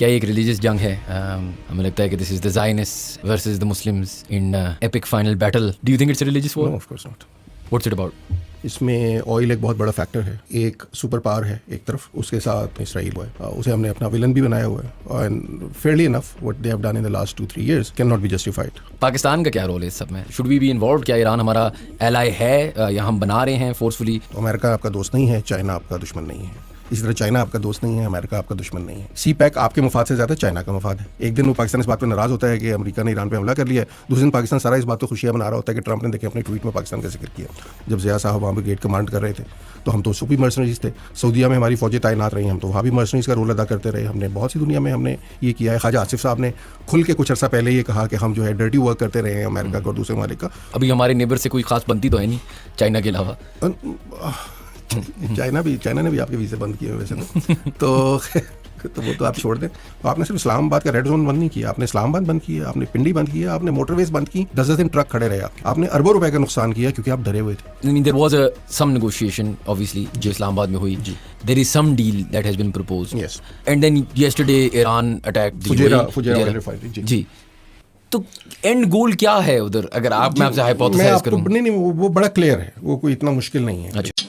क्या ये एक रिलीजियस जंग है? हमें लगता है कि this is the Zionist versus the Muslims in epic final battle. Do you think it's a religious war? No, of course not. What's it about? इसमें ऑयल एक बहुत बड़ा फैक्टर है। एक सुपर पावर है एक तरफ, उसके साथ इसराइल है। उसे हमने अपना विलन भी बनाया हुआ है and fairly enough what they have done in the last 2-3 years can not be justified. Pakistan का क्या रोल है इस सब में? Should we be involve? क्या ईरान हमारा एलाई है या हम बना रहे हैं फोर्सफुली? अमेरिका आपका दोस्त नहीं है, चाइना आपका दुश्मन नहीं है। इसी तरह चाइना आपका दोस्त नहीं है, अमेरिका आपका दुश्मन नहीं है। सी पैक आपके मफाद से ज़्यादा चाइना का मफाद है। एक दिन वो पाकिस्तान इस बात पर नाराज़ होता है कि अमेरिका ने ईरान पे हमला कर लिया है, दूसरे दिन पाकिस्तान सारा इस बात को खुशियाँ मना रहा होता है कि ट्रंप ने देखे अपने ट्वीट में पाकिस्तान का जिक्र किया। जब ज़िया साहब वहाँ पर गेट कमांड कर रहे थे तो हम तो उसको भी मर्सनरीज थे। सऊदीया में हमारी फौजें तैनात रही, हम तो वहाँ भी मर्सनरीज का रोल अदा करते रहे। हमने बहुत सी दुनिया में हमने ये किया है। ख्वाजा आसिफ साहब ने खुल के कुछ अर्सा पहले ये कहा कि हम जो है डर्टी वर्क करते रहे हैं अमेरिका का और दूसरे ममालिक का। अभी हमारे नेबर से कोई खास बनती तो है नहीं चाइना के अलावा। चाइना ने भी आपके वीज़े बंद किए वैसे तो वो तो आप छोड़ दें। तो आपने सिर्फ इस्लामाबाद का रेड जोन बंद नहीं किया, आपने इस्लामाबाद बंद किया, आपने पिंडी बंद किया, आपने मोटरवेज बंद की, 10 दिन ट्रक खड़े रहे, आपने अरबों रुपए का नुकसान किया क्योंकि आप डरे हुए थे। I mean, there was some negotiation, obviously, जो इस्लामाबाद में हुई. There is some deal that has been proposed. Yes. And then yesterday Iran attacked the Fujairah oil refinery, जी. तो एंड गोल क्या है उधर? अगर मैं आपसे हाइपोथेसाइज करूं। नहीं, वो बड़ा क्लियर है, वो कोई इतना मुश्किल नहीं है। अच्छा।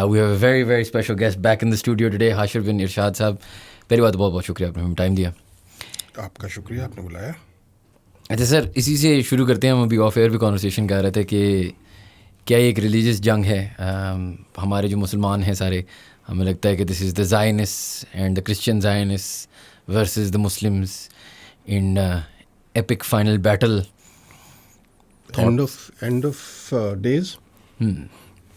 We have a very very special guest back in the studio today, Hashir बिन इरशाद साहब। पहली बात बहुत बहुत शुक्रिया, आपने हमें टाइम दिया। आपका शुक्रिया, आपने बुलाया। अच्छा सर, इसी से शुरू करते हैं। हम अभी ऑफ एयर भी कॉन्वर्सेशन कर रहे थे कि क्या ये एक रिलीजियस जंग है? हमारे जो मुसलमान हैं सारे, हमें लगता है कि this is the Zionist and the Christian Zionist versus the Muslims in epic final battle. End of days.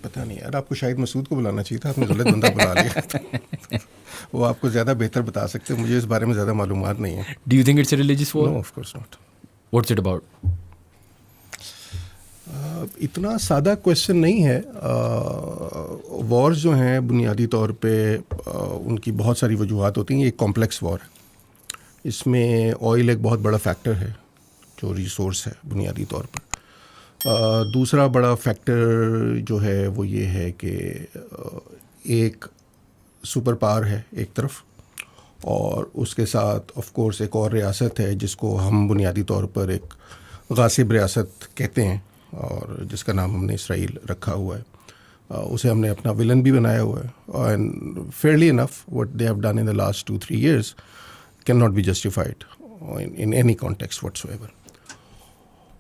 पता नहीं यार, आपको शायद मसूद को बुलाना चाहिए था, आपने गलत बंदा बुला लिया। वो आपको ज़्यादा बेहतर बता सकते हैं, मुझे इस बारे में ज़्यादा मालूमात नहीं है। Do you think it's a religious war? No, of course not. What's it about? इतना सादा क्वेश्चन नहीं है। वॉर्स जो हैं बुनियादी तौर पे उनकी बहुत सारी वजूहात होती हैं। ये एक कॉम्प्लेक्स वॉर है, इसमें ऑयल एक बहुत बड़ा फैक्टर है जो रिसोर्स है बुनियादी तौर पर। दूसरा बड़ा फैक्टर जो है वो ये है कि एक सुपर पावर है एक तरफ, और उसके साथ ऑफ कोर्स एक और रियासत है जिसको हम बुनियादी तौर पर एक गासिब रियासत कहते हैं और जिसका नाम हमने इसराइल रखा हुआ है। उसे हमने अपना विलन भी बनाया हुआ है and fairly enough what they have done in the last 2-3 years can not be justified in any context whatsoever.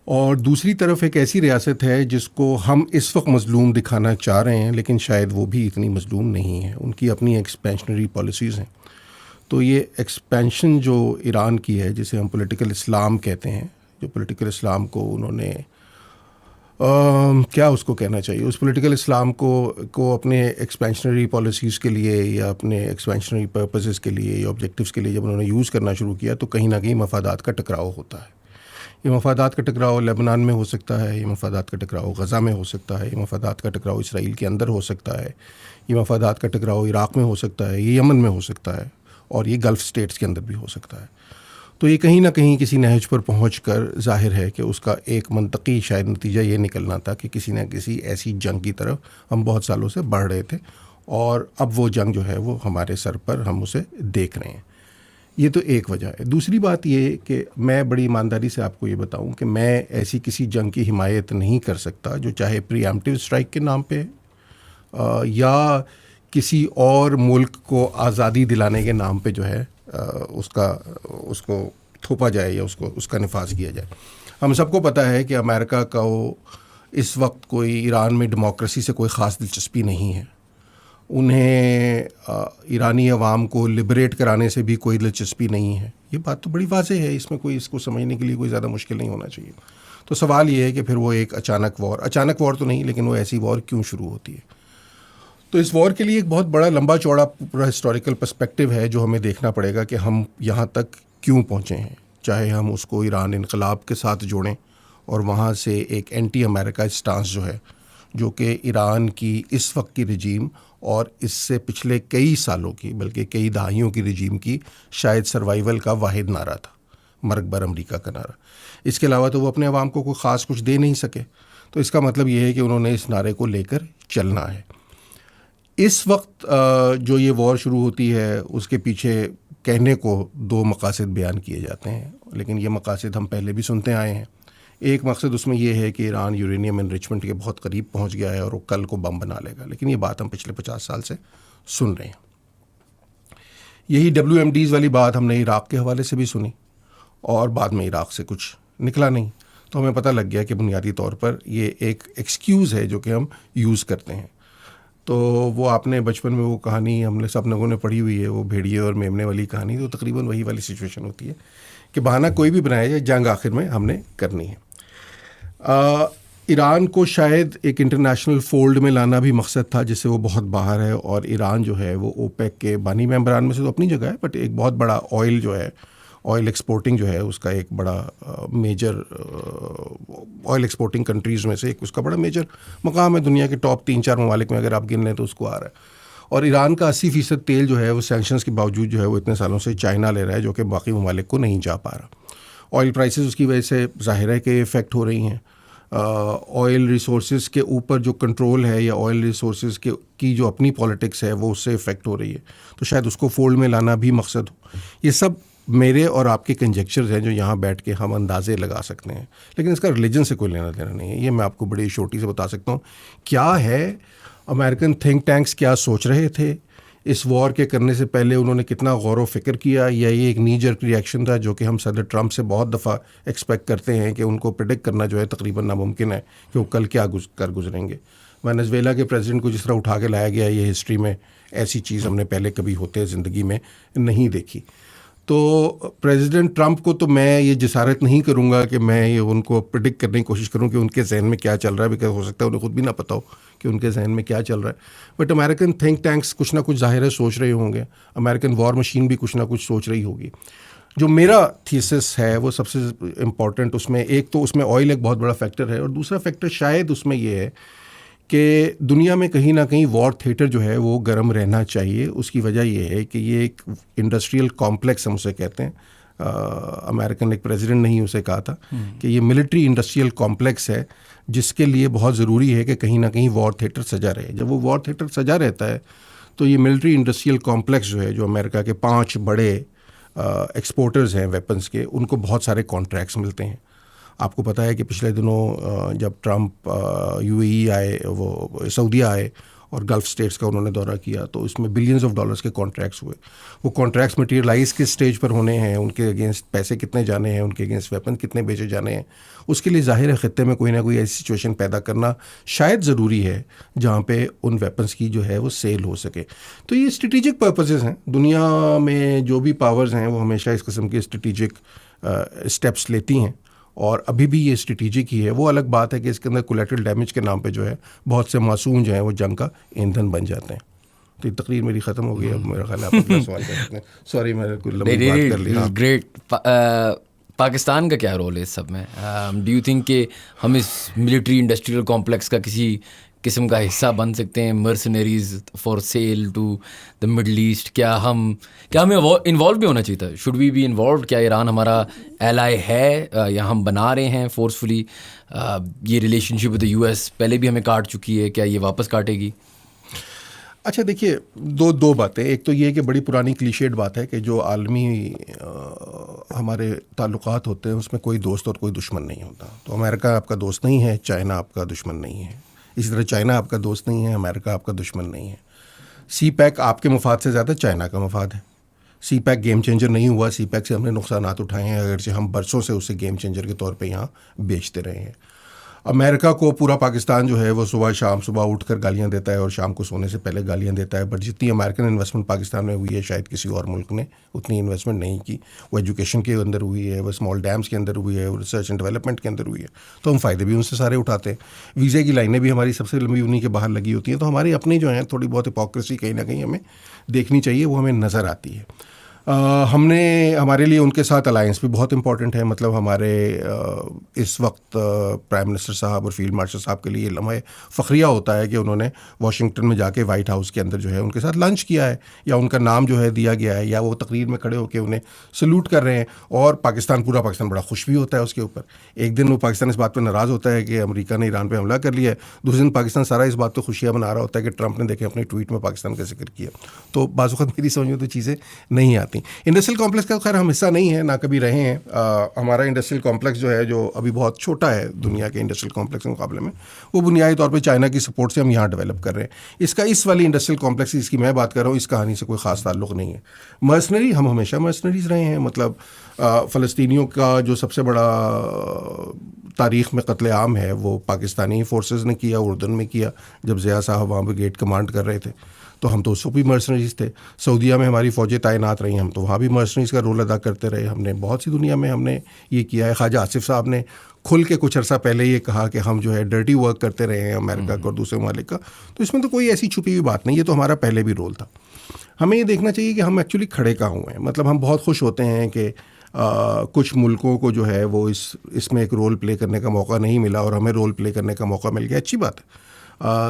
और दूसरी तरफ एक ऐसी रियासत है जिसको हम इस वक्त मजलूम दिखाना चाह रहे हैं, लेकिन शायद वो भी इतनी मजलूम नहीं है। उनकी अपनी एक्सपेंशनरी पॉलिसीज़ हैं। तो ये एक्सपेंशन जो ईरान की है, जिसे हम पॉलिटिकल इस्लाम कहते हैं, जो पॉलिटिकल इस्लाम को उन्होंने क्या उसको कहना चाहिए, उस पॉलिटिकल इस्लाम को अपने एक्सपेंशनरी पॉलिसीज़ के लिए या अपने एक्सपेंशनरी पर्पसेस के लिए या ऑब्जेक्टिव्स के लिए जब उन्होंने यूज़ करना शुरू किया तो कहीं ना कहीं मफादात का टकराव होता है। ये मफादात का टकराव लेबनान में हो सकता है, ये मफादात का टकराव गज़ा में हो सकता है, ये मफादात का टकराव इसराइल के अंदर हो सकता है, ये मफादात का टकराव इराक़ में हो सकता है, ये यमन में हो सकता है, और ये गल्फ़ स्टेट्स के अंदर भी हो सकता है। तो ये कहीं ना कहीं किसी नहज पर पहुँच कर ज़ाहिर है कि उसका एक मंतकी शायद नतीजा ये निकलना था कि किसी न किसी ऐसी जंग की तरफ हम बहुत सालों से बढ़ रहे थे, और अब वो जंग जो है वो हमारे सर पर हम उसे देख रहे हैं। ये तो एक वजह है। दूसरी बात ये कि मैं बड़ी ईमानदारी से आपको ये बताऊं कि मैं ऐसी किसी जंग की हिमायत नहीं कर सकता जो चाहे प्रीएम्प्टिव स्ट्राइक के नाम पे या किसी और मुल्क को आज़ादी दिलाने के नाम पे जो है उसको थोपा जाए या उसका नफाज किया जाए। हम सबको पता है कि अमेरिका का इस वक्त कोई ईरान में डेमोक्रेसी से कोई ख़ास दिलचस्पी नहीं है। उन्हें ईरानी अवाम को लिबरेट कराने से भी कोई दिलचस्पी नहीं है। ये बात तो बड़ी वाज़ेह है, इसमें कोई इसको समझने के लिए कोई ज़्यादा मुश्किल नहीं होना चाहिए। तो सवाल ये है कि फिर वो एक अचानक वॉर तो नहीं, लेकिन वो ऐसी वॉर क्यों शुरू होती है। तो इस वॉर के लिए एक बहुत बड़ा लंबा चौड़ा पूरा हिस्टोरिकल पर्सपेक्टिव है जो हमें देखना पड़ेगा कि हम यहाँ तक क्यों पहुँचे हैं। चाहे हम उसको ईरान इनकलाब के साथ जोड़ें और वहाँ से एक एंटी अमेरिका स्टांस जो है, जो कि ईरान की इस वक्त की रजीम और इससे पिछले कई सालों की बल्कि कई दहाइयों की रजीम की शायद सर्वाइवल का वाहिद नारा था, मर्ग बर अमरीका का नारा। इसके अलावा तो वो अपने अवाम को कोई ख़ास कुछ दे नहीं सके। तो इसका मतलब ये है कि उन्होंने इस नारे को लेकर चलना है। इस वक्त जो ये वॉर शुरू होती है उसके पीछे कहने को 2 मकासद बयान किए जाते हैं, लेकिन ये मकासद हम पहले भी सुनते आए हैं। एक मकसद उसमें यह है कि ईरान यूरेनियम एनरिचमेंट के बहुत करीब पहुंच गया है और वो कल को बम बना लेगा, लेकिन ये बात हम पिछले 50 साल से सुन रहे हैं। यही WMDs वाली बात हमने इराक़ के हवाले से भी सुनी और बाद में इराक़ से कुछ निकला नहीं, तो हमें पता लग गया कि बुनियादी तौर पर ये एक एक्सक्यूज़ है जो कि हम यूज़ करते हैं। तो वो आपने बचपन में वो कहानी हमने सब लोगों ने पढ़ी हुई है, वो भेड़िए और मेमने वाली कहानी, तो तकरीबन वही वाली सिचुएशन होती है कि बहाना कोई भी बनाया जाए, जंग आखिर में हमने करनी है। ईरान को शायद एक इंटरनेशनल फोल्ड में लाना भी मकसद था जिससे वो बहुत बाहर है, और ईरान जो है वो ओपेक के बानी मेंबरान में से तो अपनी जगह है, बट एक बहुत बड़ा ऑयल जो है, ऑयल एक्सपोर्टिंग जो है उसका एक बड़ा मेजर ऑयल एक्सपोर्टिंग कंट्रीज़ में से एक उसका बड़ा मेजर मकाम है। दुनिया के टॉप 3-4 ममालिक में अगर आप गिन लें तो उसको आ रहा है। और ईरान का 80% तेल जो है वो सैंक्शंस के बावजूद जो है वो इतने सालों से चाइना ले रहा है, जो कि बाकी ममालिक को नहीं जा पा रहा। ऑयल प्राइसेस उसकी वजह से ज़ाहिर है कि इफ़ेक्ट हो रही हैं। ऑयल रिसोर्सेज के ऊपर जो कंट्रोल है या ऑयल रिसोर्सेज की जो अपनी पॉलिटिक्स है वो उससे इफ़ेक्ट हो रही है, तो शायद उसको फोल्ड में लाना भी मकसद हो। ये सब मेरे और आपके कंजेक्चर्स हैं जो यहाँ बैठ के हम अंदाज़े लगा सकते हैं, लेकिन इसका रिलीजन से कोई लेना देना नहीं है। ये मैं आपको बड़ी छोटी से बता सकता हूँ क्या है। अमेरिकन थिंक टैंक्स क्या सोच रहे थे इस वॉर के करने से पहले, उन्होंने कितना गौर व फिक्र किया, या ये एक नी जर्क रिएक्शन था जो कि हम सदर ट्रंप से बहुत दफ़ा एक्सपेक्ट करते हैं कि उनको प्रेडिक्ट करना जो है तकरीबन नामुमकिन है कि वो कल क्या कर गुजरेंगे। वेनेजुएला के प्रेसिडेंट को जिस तरह उठा के लाया गया, ये हिस्ट्री में ऐसी चीज़ हमने पहले कभी होते ज़िंदगी में नहीं देखी। तो प्रेसिडेंट ट्रंप को तो मैं ये जसारत नहीं करूँगा कि मैं ये उनको प्रेडिक्ट करने की कोशिश करूँ कि उनके जहन में क्या चल रहा है, बिकॉज हो सकता है उन्हें खुद भी ना पता हो कि उनके जहन में क्या चल रहा है। बट अमेरिकन थिंक टैंक्स कुछ ना कुछ ज़ाहिर है सोच रहे होंगे, अमेरिकन वॉर मशीन भी कुछ ना कुछ सोच रही होगी। जो मेरा थीसिस है वो सबसे इम्पॉर्टेंट, उसमें एक तो उसमें ऑयल एक बहुत बड़ा फैक्टर है, और दूसरा फैक्टर शायद उसमें ये है कि दुनिया में कहीं ना कहीं वॉर थिएटर जो है वो गर्म रहना चाहिए। उसकी वजह ये है कि ये एक इंडस्ट्रियल कॉम्प्लेक्स हम उसे कहते हैं, अमेरिकन एक प्रेसिडेंट नहीं उसे कहा था कि ये मिलिट्री इंडस्ट्रियल कॉम्प्लेक्स है, जिसके लिए बहुत ज़रूरी है कि कहीं ना कहीं वॉर थिएटर सजा रहे। जब वो वॉर थिएटर सजा रहता है तो ये मिलिट्री इंडस्ट्रियल कॉम्प्लेक्स जो है, जो अमेरिका के 5 बड़े एक्सपोर्टर्स हैं वेपन्स के, उनको बहुत सारे कॉन्ट्रैक्ट्स मिलते हैं। आपको पता है कि पिछले दिनों जब ट्रंप UAE आए, वो सऊदीया आए और गल्फ़ स्टेट्स का उन्होंने दौरा किया, तो इसमें बिलियंस ऑफ डॉलर्स के कॉन्ट्रैक्ट्स हुए। वो कॉन्ट्रैक्ट्स मटीरियलाइज़ किस स्टेज पर होने हैं, उनके अगेंस्ट पैसे कितने जाने हैं, उनके अगेंस्ट वेपन कितने बेचे जाने हैं, उसके लिए ज़ाहिर है ख़त्ते में कोई ना कोई ऐसी सिचुएशन पैदा करना शायद ज़रूरी है जहाँ पे उन वेपन्स की जो है वो सेल हो सके। तो ये स्ट्रेटिजिक पर्पसेस हैं। दुनिया में जो भी पावर्स हैं वो हमेशा इस किस्म के स्ट्रेटिजिक स्टेप्स लेती हैं, और अभी भी ये स्ट्रेटेजिक ही है। वो अलग बात है कि इसके अंदर कोलैटरल डैमेज के नाम पे जो है बहुत से मासूम जो हैं वो जंग का ईंधन बन जाते हैं। तो ये तकरीर मेरी ख़त्म हो गई। अब मेरा ख्याल है आप अपना सवाल कर सकते हैं। सॉरी मैंने कोई लंबी बात कर ली। ग्रेट। पाकिस्तान का क्या रोल है इस सब में? डू यू थिंक कि हम इस मिलिट्री इंडस्ट्रियल कॉम्प्लेक्स का किसी किस्म का हिस्सा बन सकते हैं, mercenaries for sale to the Middle East? क्या हमें इन्वॉल्व भी होना चाहिए था? Should we be involve? क्या ईरान हमारा एलाई है या हम बना रहे हैं फोर्सफुली? ये रिलेशनशिप विद द US पहले भी हमें काट चुकी है, क्या ये वापस काटेगी? अच्छा देखिए, दो बातें। एक तो ये कि बड़ी पुरानी क्लीशेड बात है कि जो आलमी हमारे ताल्लुकात होते हैं उसमें कोई दोस्त और कोई दुश्मन नहीं होता। तो अमेरिका आपका दोस्त नहीं है, चाइना आपका दुश्मन नहीं है। इसी तरह चाइना आपका दोस्त नहीं है, अमेरिका आपका दुश्मन नहीं है। CPEC आपके मफाद से ज़्यादा चाइना का मफाद है। CPEC गेम चेंजर नहीं हुआ। CPEC से हमने नुकसानात उठाए हैं, अगरचे हम बरसों से उसे गेम चेंजर के तौर पे यहाँ बेचते रहे हैं। अमेरिका को पूरा पाकिस्तान जो है वो सुबह उठकर गालियाँ देता है और शाम को सोने से पहले गालियाँ देता है, बट जितनी अमेरिकन इन्वेस्टमेंट पाकिस्तान में हुई है शायद किसी और मुल्क ने उतनी इन्वेस्टमेंट नहीं की। वो एजुकेशन के अंदर हुई है, वो स्मॉल डैम्स के अंदर हुई है, वो रिसर्च एंड डेवलपमेंट के अंदर हुई है, तो हम फ़ायदे भी उनसे सारे उठाते हैं। वीज़े की लाइनें भी हमारी सबसे लंबी उन्हीं के बाहर लगी होती हैं। तो हमारी अपनी जो हैं थोड़ी बहुत हिपोक्रेसी कहीं ना कहीं हमें देखनी चाहिए, वो हमें नज़र आती है। हमने हमारे लिए उनके साथ अलायंस भी बहुत इंपॉर्टेंट है। मतलब हमारे इस वक्त प्राइम मिनिस्टर साहब और फील्ड मार्शल साहब के लिए लम्हा फ़ख्रिया होता है कि उन्होंने वाशिंगटन में जाके वाइट हाउस के अंदर जो है उनके साथ लंच किया है, या उनका नाम जो है दिया गया है, या वो तकरीर में खड़े होकर उन्हें सल्यूट कर रहे हैं। और पूरा पाकिस्तान बड़ा खुश भी होता है उसके ऊपर। एक दिन वो पाकिस्तान इस बात पर नाराज़ होता है कि अमेरिका ने ईरान पर हमला कर लिया है, दूसरे दिन पाकिस्तान सारा इस बात पर खुशियाँ मना रहा होता है कि ट्रंप ने देखे अपने ट्वीट में पाकिस्तान का जिक्र किया। तो बाज़ वक़्त मेरी समझ में तो चीज़ें नहीं आती। इंडस्ट्रियल कॉम्प्लेक्स का खैर हम हिस्सा नहीं है, ना कभी रहे हैं। हमारा इंडस्ट्रियल कॉम्प्लेक्स जो है, जो अभी बहुत छोटा है दुनिया के इंडस्ट्रियल कॉम्प्लेक्स के मुकाबले में, वो बुनियादी तौर पे चाइना की सपोर्ट से हम यहाँ डेवलप कर रहे हैं। इसका इस वाली इंडस्ट्रियल कॉम्प्लेक्स जिसकी मैं बात कर रहा हूँ, इस कहानी से कोई ख़ास ताल्लुक़ नहीं है। मर्सनरी, हम हमेशा मर्सनरीज रहे हैं। मतलब फ़लस्तीनियों का जो सबसे बड़ा तारीख़ में कत्ले आम है वो पाकिस्तानी फोर्सेस ने किया, उर्दन में किया, जब ज़िया साहब वहाँ पर गेट कमांड कर रहे थे। तो हम तो उसको भी मर्सनरीज थे। सऊदीया में हमारी फ़ौजें तैनात रही, हम तो वहाँ भी मर्सनरीज का रोल अदा करते रहे। हमने बहुत सी दुनिया में हमने ये किया है। ख्वाजा आसिफ साहब ने खुल के कुछ अर्सा पहले ये कहा कि हम जो है डर्टी वर्क करते रहे हैं अमेरिका का और दूसरे ममालिक का। तो इसमें तो कोई ऐसी छुपी हुई बात नहीं, ये तो हमारा पहले भी रोल था। हमें ये देखना चाहिए कि हम एक्चुअली खड़े कहाँ हुए हैं। मतलब हम बहुत खुश होते हैं कि कुछ मुल्कों को जो है वो इसमें एक रोल प्ले करने का मौका नहीं मिला और हमें रोल प्ले करने का मौका मिल गया, अच्छी बात है।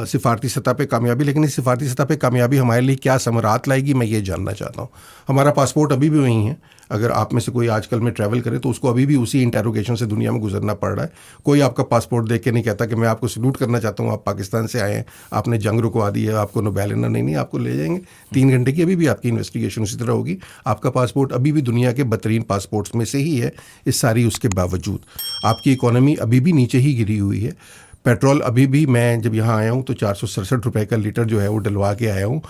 सिफारती सतह पे कामयाबी, लेकिन इस सिफारती सतह पे कामयाबी हमारे लिए क्या समरात लाएगी, मैं ये जानना चाहता हूँ। हमारा पासपोर्ट अभी भी वहीं है। अगर आप में से कोई आजकल में ट्रैवल करे तो उसको अभी भी उसी इंटेरोगेशन से दुनिया में गुजरना पड़ रहा है। कोई आपका पासपोर्ट देख के नहीं कहता कि मैं आपको सल्यूट करना चाहता हूँ, आप पाकिस्तान से आए हैं, आपने जंग रुकवा दी है, आपको नोबेल इनाम नहीं, आपको ले जाएंगे 3 घंटे की। अभी भी आपकी इन्वेस्टिगेशन उसी तरह होगी। आपका पासपोर्ट अभी भी दुनिया के बेहतरीन पासपोर्ट्स में से ही है। इस सारी उसके बावजूद आपकी इकोनॉमी अभी भी नीचे ही गिरी हुई है। पेट्रोल अभी भी, मैं जब यहाँ आया हूँ तो 467 रुपये का लीटर जो है वो डलवा के आया हूँ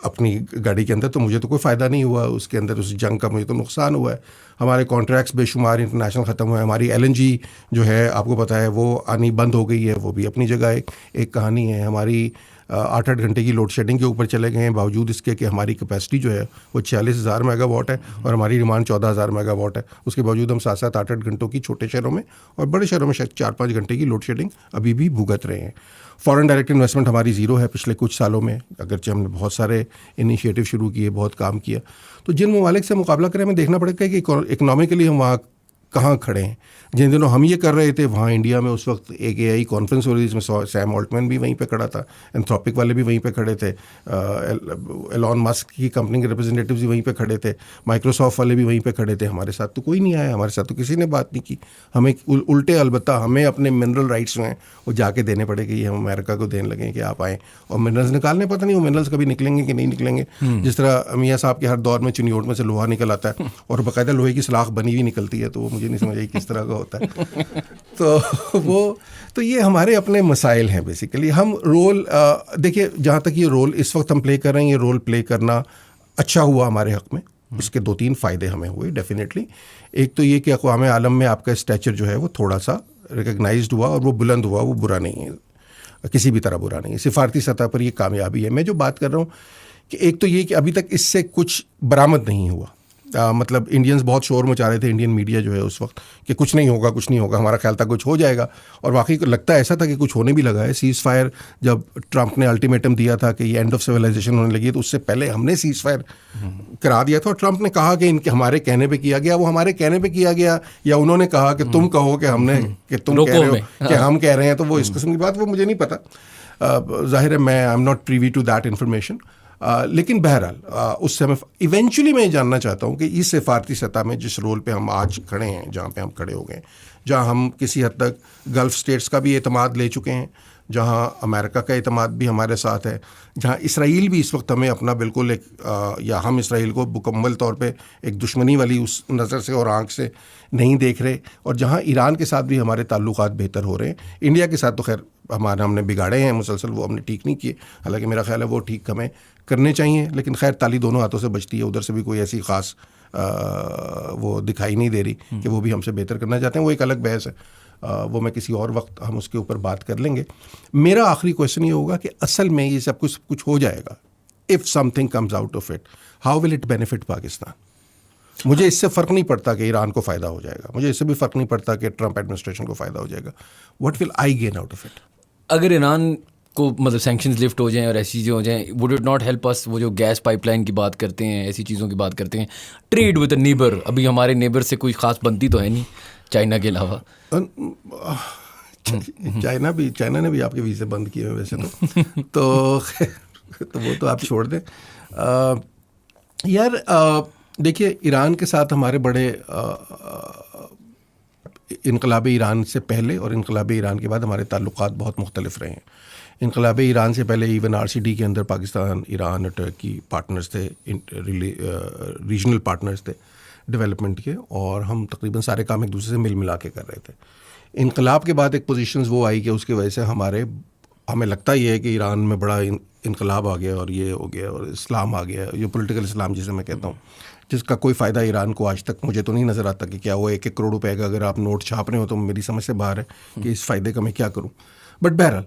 अपनी गाड़ी के अंदर। तो मुझे तो कोई फ़ायदा नहीं हुआ उसके अंदर, उस जंग का मुझे तो नुकसान हुआ है। हमारे कॉन्ट्रैक्ट्स बेशुमार इंटरनेशनल ख़त्म हुए। हमारी LNG जो है आपको पता है वो आनी बंद हो गई है, वो भी अपनी जगह एक कहानी है। हमारी 8-8 घंटे की लोड शेडिंग के ऊपर चले गए हैं, बावजूद इसके कि हमारी कैपेसिटी जो है वो 46,000 मेगावाट है और हमारी डिमांड 14,000 मेगावाट है। उसके बावजूद हम 7-7, 8-8 घंटों की छोटे शहरों में और बड़े शहरों में शायद 4-5 घंटे की लोड शेडिंग अभी भी भुगत रहे हैं। फॉरेन डायरेक्ट इन्वेस्टमेंट हमारी ज़ीरो है पिछले कुछ सालों में, अगरचे हमने बहुत सारे इनिशिएटिव शुरू किए, बहुत काम किया। तो जिन ममालिक से मुकाबला करें हमें देखना पड़ेगा कि इकोनॉमिकली हम वहाँ कहाँ खड़े हैं। जिन दिनों हम ये कर रहे थे वहाँ इंडिया में उस वक्त एक AI कॉन्फ्रेंस हो रही थी, जिसमें सैम ऑल्टमैन भी वहीं पे खड़ा था, एंथ्रोपिक वाले भी वहीं पे खड़े थे, एलॉन मस्क की कंपनी के रिप्रेजेंटेटिव्स भी वहीं पे खड़े थे, माइक्रोसॉफ्ट वाले भी वहीं पे खड़े थे। हमारे साथ तो कोई नहीं आया, हमारे साथ तो किसी ने बात नहीं की। हमें उल्टे अलबत्ता हमें अपने मिनरल राइट्स जो हैं वो जाके देने पड़ेंगे। ये हम अमेरिका को देने लगे कि आप आएँ और मिनरल्स निकालने, पता नहीं वो मिनरल्स कभी निकलेंगे कि नहीं निकलेंगे। जिस तरह मियाँ साहब के हर दौर में चिनियोट में से लोहा निकल आता है और बाकायदा लोहे की सलाख बनी हुई निकलती है, तो वो मुझे नहीं समझ आई किस तरह का होता है। तो ये हमारे अपने मसाइल हैं बेसिकली। हम रोल देखिए, जहाँ तक ये रोल इस वक्त हम प्ले कर रहे हैं, ये रोल प्ले करना अच्छा हुआ हमारे हक़ में। उसके 2-3 फ़ायदे हमें हुए डेफिनेटली। एक तो ये कि अक़वाम आलम में आपका स्टैचर जो है वो थोड़ा सा रिकग्नाइज्ड हुआ और वो बुलंद हुआ। वो बुरा नहीं है, किसी भी तरह बुरा नहीं है, सिफारती सतह पर ये कामयाबी है। मैं जो बात कर रहा हूँ कि एक तो ये कि अभी तक इससे कुछ बरामद नहीं हुआ। मतलब इंडियंस बहुत शोर मचा रहे थे, इंडियन मीडिया जो है उस वक्त, कि कुछ नहीं होगा, कुछ नहीं होगा। हमारा ख्याल था कुछ हो जाएगा और वाकई लगता ऐसा था कि कुछ होने भी लगा है। सीज़ फायर जब ट्रंप ने अल्टीमेटम दिया था कि ये एंड ऑफ सिविलाइजेशन होने लगी है, तो उससे पहले हमने सीज़ फायर करा दिया था। और ट्रंप ने कहा कि इनके हमारे कहने पर किया गया। वो हमारे कहने पर किया गया या उन्होंने कहा कि तुम कहो कि हमने कि तुम कह रहे हो कि हम कह रहे हैं, तो वो इस किस्म की बात वो मुझे नहीं पता। ज़ाहिर है मैं I am not privy to that information. लेकिन बहरहाल उससे हमें इवेंचुअली मैं जानना चाहता हूँ कि इस सिफारती सतह में जिस रोल पे हम आज खड़े हैं, जहाँ पे हम खड़े हो गए, जहाँ हम किसी हद तक गल्फ़ स्टेट्स का भी एतमाद ले चुके हैं, जहाँ अमेरिका का एतमाद भी हमारे साथ है, जहाँ इसराइल भी इस वक्त हमें अपना बिल्कुल एक या हम इसराइल को मुकम्मल तौर पे एक दुश्मनी वाली उस नज़र से और आंख से नहीं देख रहे, और जहाँ ईरान के साथ भी हमारे ताल्लुकात बेहतर हो रहे हैं। इंडिया के साथ तो खैर हमने बिगाड़े हैं मुसलसल, वो हमने ठीक नहीं किए। हालांकि मेरा ख्याल है वो ठीक हमें करने चाहिए, लेकिन खैर ताली दोनों हाथों से बचती है। उधर से भी कोई ऐसी ख़ास वो दिखाई नहीं दे रही कि वो भी हमसे बेहतर करना चाहते हैं। वो एक अलग बहस है, वो मैं किसी और वक्त हम उसके ऊपर बात कर लेंगे। मेरा आखिरी क्वेश्चन ये होगा कि असल में ये सब कुछ हो जाएगा, if something comes out of it, how will it benefit Pakistan? मुझे इससे फ़र्क नहीं पड़ता कि ईरान को फ़ायदा हो जाएगा, मुझे इससे भी फ़र्क नहीं पड़ता कि ट्रंप एडमिनिस्ट्रेशन को फ़ायदा हो जाएगा। What will I gain out of it? अगर ईरान को मतलब सैंक्शंस लिफ्ट हो जाएं और ऐसी चीज़ें हो जाएं, would it not help us? वो जो गैस पाइपलाइन की बात करते हैं, ऐसी चीज़ों की बात करते हैं, ट्रेड विद अ नेबर, अभी हमारे नेबर से कोई ख़ास बनती तो है नहीं चाइना के अलावा। चाइना ने भी आपके वीज़े बंद किए हैं वैसे तो तो वो तो आप छोड़ दें। यार देखिए, ईरान के साथ हमारे बड़े इनकलाब ईरान से पहले और इनकलाब ईरान के बाद हमारे ताल्लुकात बहुत मुख्तलिफ रहे हैं। इनकलाब ईरान से पहले इवन RCD के अंदर पाकिस्तान, ईरान और टर्की पार्टनर्स थे, रीजनल पार्टनर्स थे डेवलपमेंट के, और हम तकरीबन सारे काम एक दूसरे से मिल मिला के कर रहे थे। इनकलाब के बाद एक पोजीशंस वो आई कि उसकी वजह से हमें लगता ही है कि ईरान में बड़ा इनकलाब आ गया और ये हो गया और इस्लाम आ गया, ये पॉलिटिकल इस्लाम जिसे मैं कहता हूँ, जिसका कोई फ़ायदा ईरान को आज तक मुझे तो नहीं नज़र आता कि क्या वो 1-1 करोड़ रुपए का अगर आप नोट छाप रहे हो तो मेरी समझ से बाहर है कि इस फ़ायदे का मैं क्या करूँ। बट बहरहाल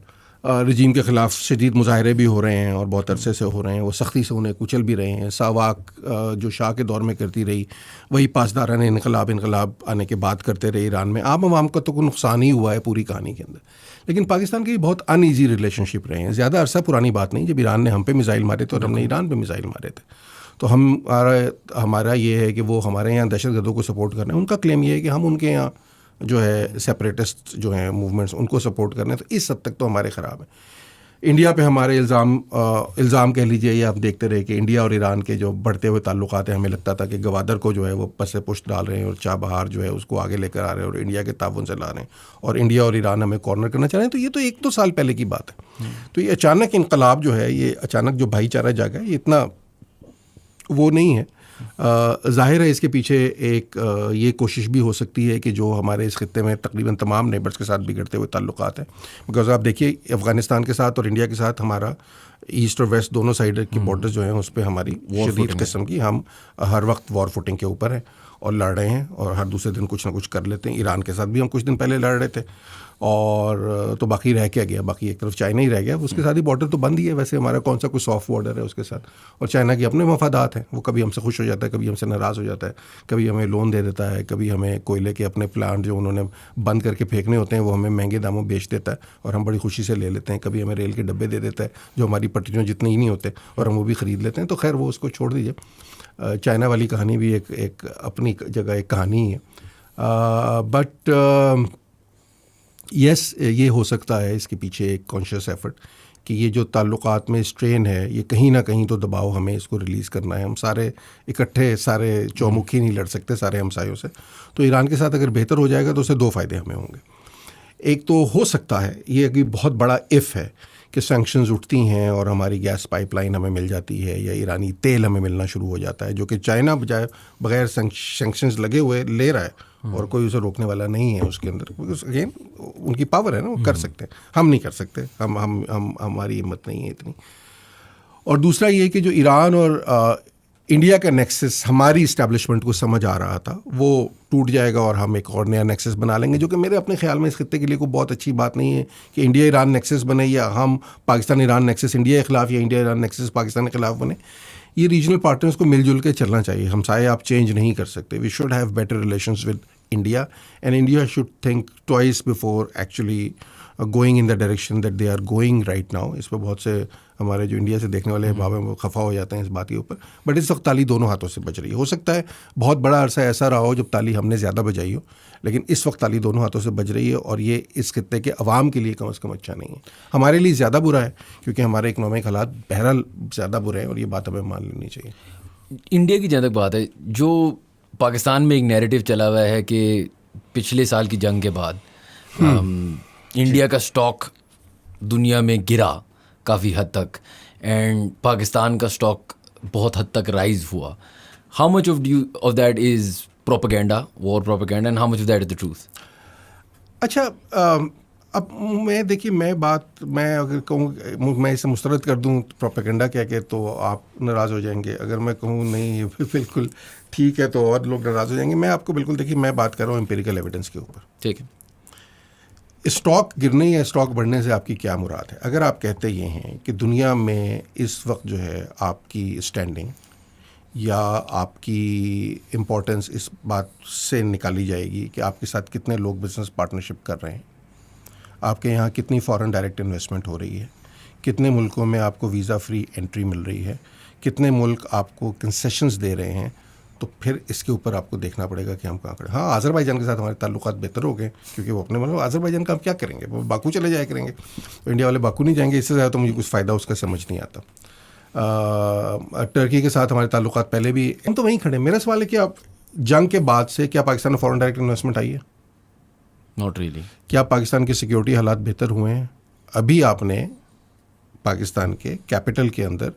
रजीम के ख़िलाफ़ शदीद मुजाहरे भी हो रहे हैं और बहुत अरसे से हो रहे हैं, वो सख्ती से उन्हें कुचल भी रहे हैं। सावाक जो शाह के दौर में करती रही, वही पासदारान इनकलाब आने के बाद करते रहे ईरान में। आम आवाम का तो कोई नुकसान ही हुआ है पूरी कहानी के अंदर। लेकिन पाकिस्तान के बहुत अनईजी रिलेशनशिप रहे हैं, ज़्यादा अरसा पुरानी बात नहीं जब ईरान ने हम पे मिसाइल मारे थे और हमने ईरान पे मिसाइल मारे थे। तो हमारा ये है कि वो हमारे यहाँ दहशतगर्दों को सपोर्ट कर रहे हैं। उनका क्लेम ये है कि हम उनके यहाँ जो है सेपरेटिस्ट जो हैं मूवमेंट्स उनको सपोर्ट कर रहे हैं। तो इस हद तक तो हमारे ख़राब है। इंडिया पे हमारे इल्ज़ाम कह लीजिए, ये आप देखते रहे कि इंडिया और ईरान के जो बढ़ते हुए ताल्लुकात हैं, हमें लगता था कि गवादर को जो है वो पस से पुष्ट डाल रहे हैं और चाबहार जो है उसको आगे लेकर आ रहे हैं और इंडिया के ताउन से ला रहे हैं और इंडिया और ईरान हमें कॉर्नर करना चाह रहे हैं। तो ये तो 1-2 साल पहले की बात है। तो ये अचानक इनकलाब जो है, ये अचानक जो भाईचारा जागा, ये इतना वो नहीं है। ज़ाहिर है इसके पीछे एक ये कोशिश भी हो सकती है कि जो हमारे इस खित्ते में तकरीबन तमाम नेबर्स के साथ बिगड़ते हुए ताल्लुकात हैं, बिकॉज आप देखिए अफ़गानिस्तान के साथ और इंडिया के साथ हमारा ईस्ट और वेस्ट दोनों साइड की बॉर्डर्स जो हैं उस पर हमारी शदीद किस्म की, हम हर वक्त वॉर फुटिंग के ऊपर हैं और लड़ रहे हैं और हर दूसरे दिन कुछ ना कुछ कर लेते हैं। ईरान के साथ भी हम कुछ दिन पहले लड़ रहे थे और तो बाकी रह क्या गया, बाकी एक तरफ चाइना ही रह गया। उसके साथ ही बॉर्डर तो बंद ही है, वैसे हमारा कौन सा कोई सॉफ्ट बॉर्डर है उसके साथ। और चाइना के अपने मफादात हैं, वो कभी हमसे खुश हो जाता है, कभी हमसे नाराज़ हो जाता है, कभी हमें लोन दे देता है, कभी हमें कोयले के अपने प्लांट जो उन्होंने बंद करके फेंकने होते हैं वो हमें महंगे दामों बेच देता है और हम बड़ी खुशी से ले लेते हैं। कभी हमें रेल के डब्बे दे देता है जो हमारी पटरियों जितने ही नहीं होते और हम वो भी ख़रीद लेते हैं। तो खैर वो उसको छोड़ दीजिए। चाइना वाली कहानी भी एक अपनी जगह एक कहानी ही है। बट यस, ये हो सकता है इसके पीछे एक कॉन्शियस एफर्ट कि ये जो ताल्लुकात में स्ट्रेन है, ये कहीं ना कहीं तो दबाव हमें इसको रिलीज़ करना है। हम सारे इकट्ठे, सारे चौमुखी नहीं लड़ सकते सारे हमसायों से। तो ईरान के साथ अगर बेहतर हो जाएगा तो उससे 2 फ़ायदे हमें होंगे। एक तो हो सकता है, ये अभी बहुत बड़ा इफ़ है कि सैंक्शंस उठती हैं और हमारी गैस पाइपलाइन हमें मिल जाती है या ईरानी तेल हमें मिलना शुरू हो जाता है, जो कि चाइना बगैर सैंक्शंस लगे हुए ले रहा है और कोई उसे रोकने वाला नहीं है उसके अंदर। बिकॉज अगेन उनकी पावर है ना, वो कर सकते हैं, हम नहीं कर सकते, हम हमारी हिम्मत नहीं है इतनी। और दूसरा ये कि जो ईरान और इंडिया का नेक्सस हमारी इस्टेब्लिशमेंट को समझ आ रहा था, वो टूट जाएगा और हम एक और नया नेक्सस बना लेंगे, जो कि मेरे अपने ख्याल में इस खित्ते के लिए कोई बहुत अच्छी बात नहीं है कि इंडिया ईरान नेक्सस बने या हम पाकिस्तान ईरान नेक्सस इंडिया के ख़िलाफ़ या इंडिया ईरान नेक्सस पाकिस्तान के ख़िलाफ़ बने। ये रीजनल पार्टनर्स को मिलजुल के चलना चाहिए। हमसाए आप चेंज नहीं कर सकते। We should have better relations with India and India should think twice before actually going in the direction that they are going right now. इस पर बहुत से हमारे जो इंडिया से देखने वाले भाव हैं वो खफा हो जाते हैं इस बात के ऊपर। बट इस वक्त ताली दोनों हाथों से बज रही है। हो सकता है बहुत बड़ा अरसा ऐसा रहा हो जब ताली हमने ज़्यादा बजाई हो, लेकिन इस वक्त ताली दोनों हाथों से बज रही है और ये इस खित्ते के अवाम के लिए कम से कम अच्छा नहीं है। हमारे लिए ज़्यादा बुरा है क्योंकि हमारे इकनॉमिक हालात बहरहाल ज़्यादा बुरे हैं और ये बात हमें मान लेनी चाहिए। इंडिया की जहाँ तक बात है, जो पाकिस्तान में एक नैरेटिव चला हुआ है कि पिछले साल की जंग के बाद इंडिया का स्टॉक दुनिया में गिरा काफ़ी हद तक एंड पाकिस्तान का स्टॉक बहुत हद तक राइज हुआ। How much of that is propaganda, war propaganda, and how much of that is the truth? अच्छा, अब मैं अगर कहूँ मैं इसे मुस्तरद कर दूँ प्रोपेगेंडा कह के तो आप नाराज़ हो जाएंगे। अगर मैं कहूँ नहीं बिल्कुल ठीक है तो और लोग नाराज़ हो जाएंगे। मैं आपको बिल्कुल, देखिए मैं बात कर रहा हूँ एम्पिरिकल एविडेंस के ऊपर। ठीक है, स्टॉक गिरने या स्टॉक बढ़ने से आपकी क्या मुराद है? अगर आप कहते ये हैं कि दुनिया में इस वक्त जो है आपकी स्टैंडिंग या आपकी इम्पोर्टेंस इस बात से निकाली जाएगी कि आपके साथ कितने लोग बिजनेस पार्टनरशिप कर रहे हैं, आपके यहाँ कितनी फॉरेन डायरेक्ट इन्वेस्टमेंट हो रही है, कितने मुल्कों में आपको वीज़ा फ्री एंट्री मिल रही है, कितने मुल्क आपको कंसेशंस दे रहे हैं, तो फिर इसके ऊपर आपको देखना पड़ेगा कि हम कहाँ खड़े। हाँ, आज़रबाईजान के साथ हमारे ताल्लुकात बेहतर हो गए क्योंकि वो अपने मतलब आज़रबाईजान का हम क्या करेंगे, वो बाकू चले जाया करेंगे, तो इंडिया वाले बाकू नहीं जाएंगे, इससे ज़्यादा तो मुझे कुछ फ़ायदा उसका समझ नहीं आता। टर्की के साथ हमारे ताल्लुकात पहले भी, हम तो वहीं खड़े। मेरा सवाल है कि आप जंग के बाद से क्या पाकिस्तान में फॉरेन डायरेक्ट इन्वेस्टमेंट आई है? Not really. क्या पाकिस्तान के सिक्योरिटी हालात बेहतर हुए हैं? अभी आपने पाकिस्तान के कैपिटल के अंदर,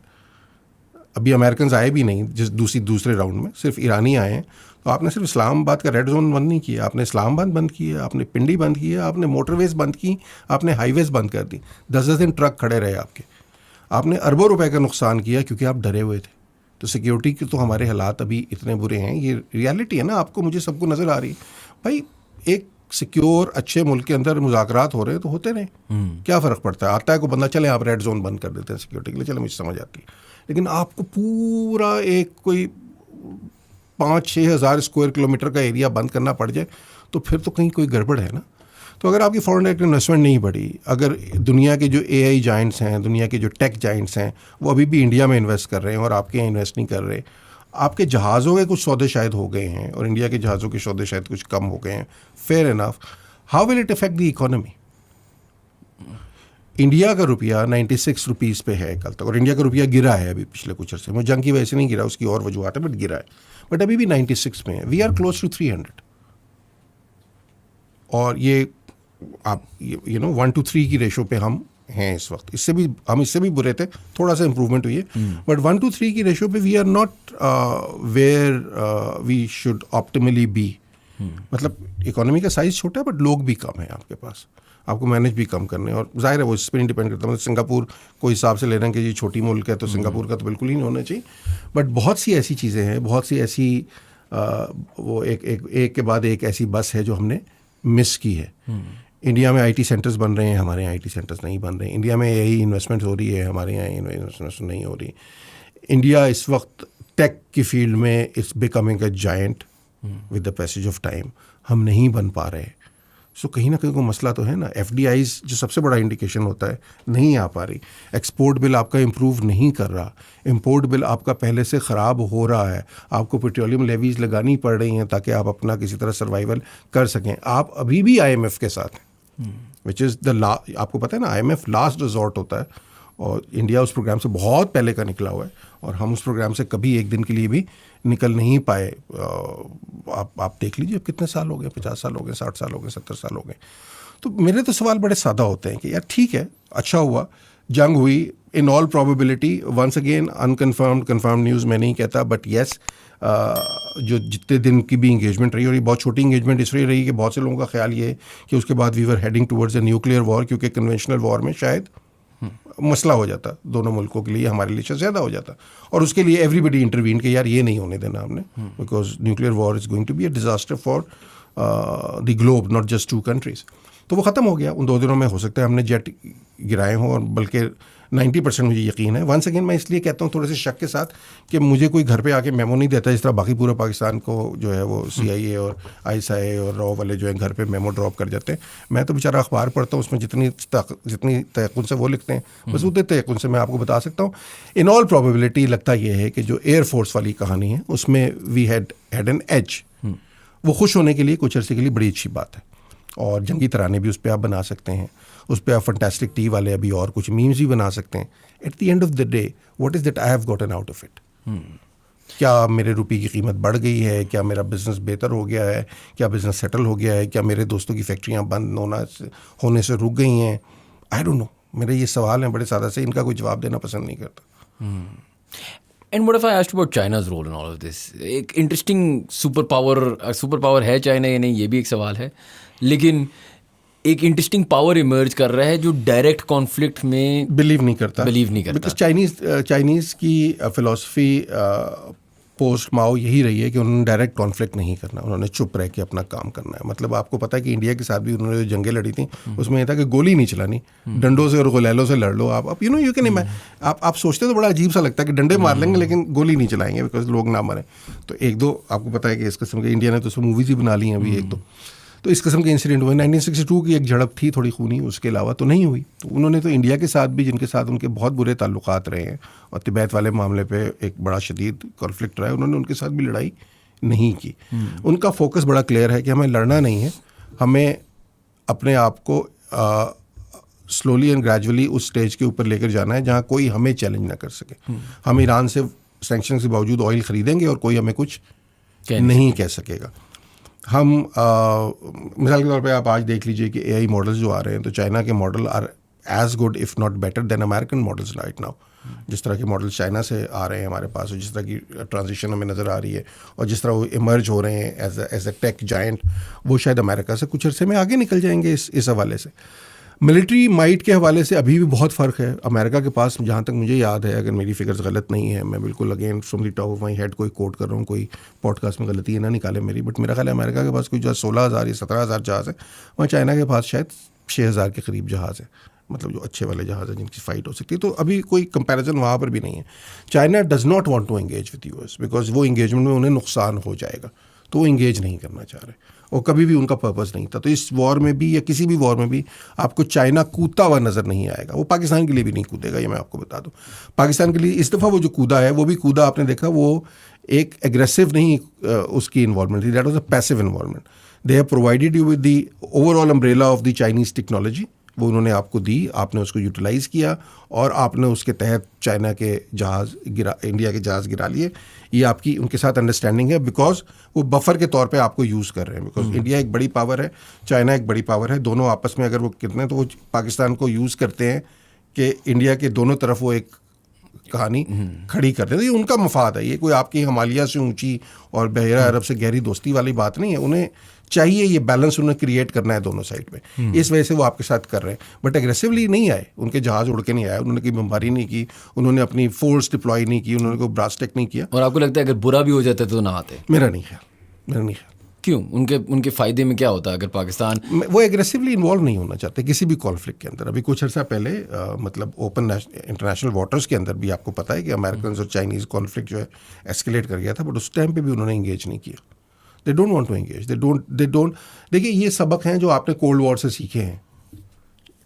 अभी अमेरिकन आए भी नहीं जिस दूसरे राउंड में, सिर्फ ईरानी आए हैं, तो आपने सिर्फ इस्लामाबाद का रेड जोन बंद नहीं किया, आपने इस्लामाबाद बंद किया, आपने पिंडी बंद किया, आपने मोटरवेज बंद की, आपने हाईवेज बंद कर दी, 10-10 दिन ट्रक खड़े रहे आपके, आपने अरबों रुपए का नुकसान किया क्योंकि आप डरे हुए थे। तो सिक्योरिटी के तो हमारे हालात अभी इतने बुरे हैं, ये रियलिटी है ना, आपको मुझे सबको नज़र आ रही है भाई। एक सिक्योर अच्छे मुल्क के अंदर मुज़ाकरात हो रहे हैं तो होते रहे, क्या फ़र्क पड़ता है? आता है को बंदा, चले आप रेड जोन बंद कर देते हैं सिक्योरिटी के लिए, चले मुझे समझ आती है। लेकिन आपको पूरा एक कोई 5-6 हज़ार स्क्वायर किलोमीटर का एरिया बंद करना पड़ जाए तो फिर तो कहीं कोई गड़बड़ है ना। तो अगर आपकी फॉरेन डायरेक्ट इन्वेस्टमेंट नहीं बढ़ी, अगर दुनिया के जो AI जाइंट्स हैं, दुनिया के जो टेक जाइंट्स हैं, वो अभी भी इंडिया में इन्वेस्ट कर रहे हैं और आपके यहाँ इन्वेस्ट नहीं कर रहे, आपके जहाज़ों के कुछ सौदे शायद हो गए हैं और इंडिया के जहाज़ों के सौदे शायद कुछ कम हो गए हैं, fair enough, how will it affect the economy? India का रुपया 96 रुपीज़ पे है कल तक, और इंडिया का रुपया गिरा है अभी पिछले कुछ अर्से में, जंग की वजह से नहीं गिरा, उसकी और वजूहत है, बट गिरा है, बट अभी भी 96 में है। वी आर क्लोज टू 300, और ये आप 1 to 3 की रेशो पे हम हैं इस वक्त। इससे भी बुरे थे, थोड़ा सा इंप्रूवमेंट हुई है, बट 1 to 3 की रेशो पे we are not where we should optimally be. मतलब इकोनॉमी का साइज छोटा है बट लोग भी कम है आपके पास, आपको मैनेज भी कम करने, और जाहिर है वो इस पर नहीं डिपेंड करता। मतलब सिंगापुर को हिसाब से ले रहे हैं कि ये छोटी मुल्क है तो सिंगापुर का तो बिल्कुल ही नहीं होना चाहिए, बट बहुत सी ऐसी चीज़ें हैं, बहुत सी ऐसी वो एक के बाद एक ऐसी बस है जो हमने मिस की है। इंडिया में IT सेंटर्स बन रहे हैं, हमारे यहाँ IT सेंटर्स नहीं बन रहे। इंडिया में यही इन्वेस्टमेंट हो रही है, हमारे यहाँ इन्वेस्टमेंट नहीं हो रही। इंडिया इस वक्त टेक की फील्ड में it's becoming a giant with the passage of time, हम नहीं बन पा रहे। सो कहीं ना कहीं कोई मसला तो है ना। FDIs जो सबसे बड़ा इंडिकेशन होता है, नहीं आ पा रही। एक्सपोर्ट बिल आपका इम्प्रूव नहीं कर रहा, इम्पोर्ट बिल आपका पहले से ख़राब हो रहा है, आपको पेट्रोलियम लेवीज लगानी पड़ रही हैं ताकि आप अपना किसी तरह सर्वाइवल कर सकें। आप अभी भी IMF के साथ हैं, विच इज़ आपको पता है ना, IMF लास्ट रिजॉर्ट होता है, और इंडिया उस प्रोग्राम से बहुत पहले का निकला हुआ है, और हम उस प्रोग्राम से कभी एक दिन के लिए भी निकल नहीं पाए। आप देख लीजिए अब कितने साल हो गए, 50 साल हो गए, 60 साल हो गए, 70 साल हो गए। तो मेरे तो सवाल बड़े सादा होते हैं कि यार ठीक है, अच्छा हुआ जंग हुई, in all probability, once again unconfirmed confirm news मैं नहीं कहता, बट येस जो जितने दिन की भी इंगेजमेंट रही, और ये बहुत छोटी इंगेजमेंट इसलिए रही कि बहुत से लोगों का ख्याल ये है कि उसके बाद we were heading towards a nuclear war, क्योंकि कन्वेंशनल वॉर में शायद मसला हो जाता दोनों मुल्कों के लिए, हमारे लिए ज़्यादा हो जाता, और उसके लिए एवरीबडी इंटरवीन कि यार ये नहीं होने देना हमने, because nuclear war is going to be a disaster for the globe, not just 2 countries. तो वो ख़त्म हो गया उन 2 दिनों में। हो सकता है हमने जेट गिराए हों, और बल्कि 90% मुझे यकीन है। वंस अगेन मैं इसलिए कहता हूँ थोड़े से शक के साथ कि मुझे कोई घर पे आके मेमो नहीं देता जिस तरह बाकी पूरा पाकिस्तान को जो है वो CIA और ISI और रॉ वाले जो है घर पे मेमो ड्रॉप कर जाते हैं। मैं तो बेचारा अखबार पढ़ता हूँ, उसमें जितनी तयक़ुन से वो लिखते हैं बस उतने तयक़ुन से मैं आपको बता सकता हूँ। इन ऑल प्रोबेबिलिटी लगता ये है कि जो एयरफोर्स वाली कहानी है उसमें वी हैड एन एज। वो खुश होने के लिए कुछ अर्से के लिए बड़ी अच्छी बात है, और जंगी तराने भी उस पर आप बना सकते हैं, उस पर आप फंटास्टिक टी वाले अभी और कुछ मीम्स भी बना सकते हैं। Eight the end of the day what is that I have gotten out of it. क्या मेरे रुपये की कीमत बढ़ गई है? क्या मेरा बिज़नेस बेहतर हो गया है? क्या बिज़नेस सेटल हो गया है? क्या मेरे दोस्तों की फैक्ट्रियाँ बंद होने से रुक गई हैं? I don't know. मेरे ये सवाल हैं बड़े सादा से, इनका कोई जवाब देना पसंद नहीं करता। And what if I asked about China's role in all of this? एक इंटरेस्टिंग सुपर पावर है चाइना या नहीं, ये भी एक सवाल है, लेकिन एक इंटरेस्टिंग पावर इमर्ज कर रहा है जो डायरेक्ट कॉन्फ्लिक्ट में बिलीव नहीं करता। बिकॉज चाइनीज़ की फिलॉसफी पोस्ट माओ यही रही है कि उन्होंने डायरेक्ट कॉन्फ्लिक्ट नहीं करना, उन्होंने चुप रह के अपना काम करना है। मतलब आपको पता है कि इंडिया के साथ भी उन्होंने जो जंगें लड़ी थी उसमें यह था कि गोली नहीं चलानी, डंडों से और गुलैलों से लड़ लो आप। यू कैन आप सोचते तो बड़ा अजीब सा लगता है कि डंडे मार लेंगे लेकिन गोली नहीं चलाएंगे बिकॉज लोग ना मरें। तो 1-2 आपको पता है कि इस किस्म के इंडिया ने तो उसमें मूवीज़ ही बना ली हैं अभी 1-2। तो इस किस्म के इंसिडेंट हुए। 1962 की एक झड़प थी थोड़ी खूनी, उसके अलावा तो नहीं हुई। तो उन्होंने तो इंडिया के साथ भी, जिनके साथ उनके बहुत बुरे ताल्लुकात रहे हैं और तिब्बत वाले मामले पे एक बड़ा शदीद कॉन्फ्लिक्ट रहा है, उन्होंने उनके साथ भी लड़ाई नहीं की। उनका फोकस बड़ा क्लियर है कि हमें लड़ना नहीं है, हमें अपने आप को स्लोली एंड ग्रेजुअली उस स्टेज के ऊपर लेकर जाना है जहाँ कोई हमें चैलेंज ना कर सके। हम ईरान से सैंक्शन के बावजूद ऑयल ख़रीदेंगे और कोई हमें कुछ नहीं कह सकेगा। हम मिसाल के तौर पे आप आज देख लीजिए कि एआई मॉडल्स जो आ रहे हैं, तो चाइना के model are as good if not better than American models right now. जिस तरह के मॉडल्स चाइना से आ रहे हैं हमारे पास, और जिस तरह की ट्रांजिशन हमें नज़र आ रही है, और जिस तरह वो इमर्ज हो रहे हैं एज अ टेक जायंट, वो शायद अमेरिका से कुछ अरसे में आगे निकल जाएंगे इस हवाले से। मिलिट्री माइट के हवाले से अभी भी बहुत फ़र्क है। अमेरिका के पास, जहाँ तक मुझे याद है, अगर मेरी फिगर्स गलत नहीं है, मैं बिल्कुल again from the top of my head कोई कोट कर रहा हूँ, कोई पॉडकास्ट में गलती है ना निकाले मेरी, बट मेरा ख्याल है अमेरिका के पास कोई जो 16,000 या 17,000 जहाज़ है, वहाँ चाइना के पास शायद 6,000 के करीब जहाज़ है, मतलब जो अच्छे वाले जहाज़ हैं जिनकी फ़ाइट हो सकती है। तो अभी कोई कंपैरिजन वहाँ पर भी नहीं है। China does not want to engage with US because वो इंगेजमेंट में उन्हें नुकसान हो जाएगा, तो वो इंगेज नहीं करना चाह रहे, और कभी भी उनका पर्पस नहीं था। तो इस वॉर में भी या किसी भी वॉर में भी आपको चाइना कूदता हुआ नज़र नहीं आएगा। वो पाकिस्तान के लिए भी नहीं कूदेगा, ये मैं आपको बता दूं। पाकिस्तान के लिए इस दफ़ा वो जो कूदा है, वो भी कूदा आपने देखा, वो एक एग्रेसिव नहीं उसकी इन्वॉल्वमेंट थी, that was a passive involvement. They have provided you with the overall umbrella of the Chinese technology, वो उन्होंने आपको दी, आपने उसको यूटिलाइज़ किया और आपने उसके तहत चाइना के जहाज़ गिरा, इंडिया के जहाज़ गिरा लिए। ये आपकी उनके साथ अंडरस्टैंडिंग है, बिकॉज वो बफर के तौर पे आपको यूज़ कर रहे हैं। बिकॉज इंडिया एक बड़ी पावर है, चाइना एक बड़ी पावर है, दोनों आपस में अगर वो कितने, तो वो पाकिस्तान को यूज़ करते हैं कि इंडिया के दोनों तरफ वो एक कहानी खड़ी करते हैं। तो ये उनका मफाद है, ये कोई आपकी हिमालय से ऊंची और बहरा अरब से गहरी दोस्ती वाली बात नहीं है। उन्हें चाहिए ये बैलेंस उन्हें क्रिएट करना है दोनों साइड में, इस वजह से वो आपके साथ कर रहे हैं। बट एग्रेसिवली नहीं आए, उनके जहाज़ उड़ के नहीं आए, उन्होंने कोई बमबारी नहीं की, उन्होंने अपनी फोर्स डिप्लॉय नहीं की, उन्होंने कोई ब्रास्टेक नहीं किया। और आपको लगता है अगर बुरा भी हो जाता तो ना आते? मेरा नहीं ख्याल। क्यों? उनके फ़ायदे में क्या होता है अगर पाकिस्तान? वो एग्रेसिवली इन्वॉल्व नहीं होना चाहते किसी भी कॉन्फ्लिक्ट के अंदर। अभी कुछ अर्सा पहले मतलब ओपन इंटरनेशनल वाटर्स के अंदर भी आपको पता है कि अमेरिकन और चाइनीज़ कॉन्फ्लिक्ट जो है एस्केलेट कर गया था, बट उस टाइम पे भी उन्होंने इंगेज नहीं किया। They don't want to engage, they don't. देखिए, ये सबक हैं जो आपने कोल्ड वॉर से सीखे हैं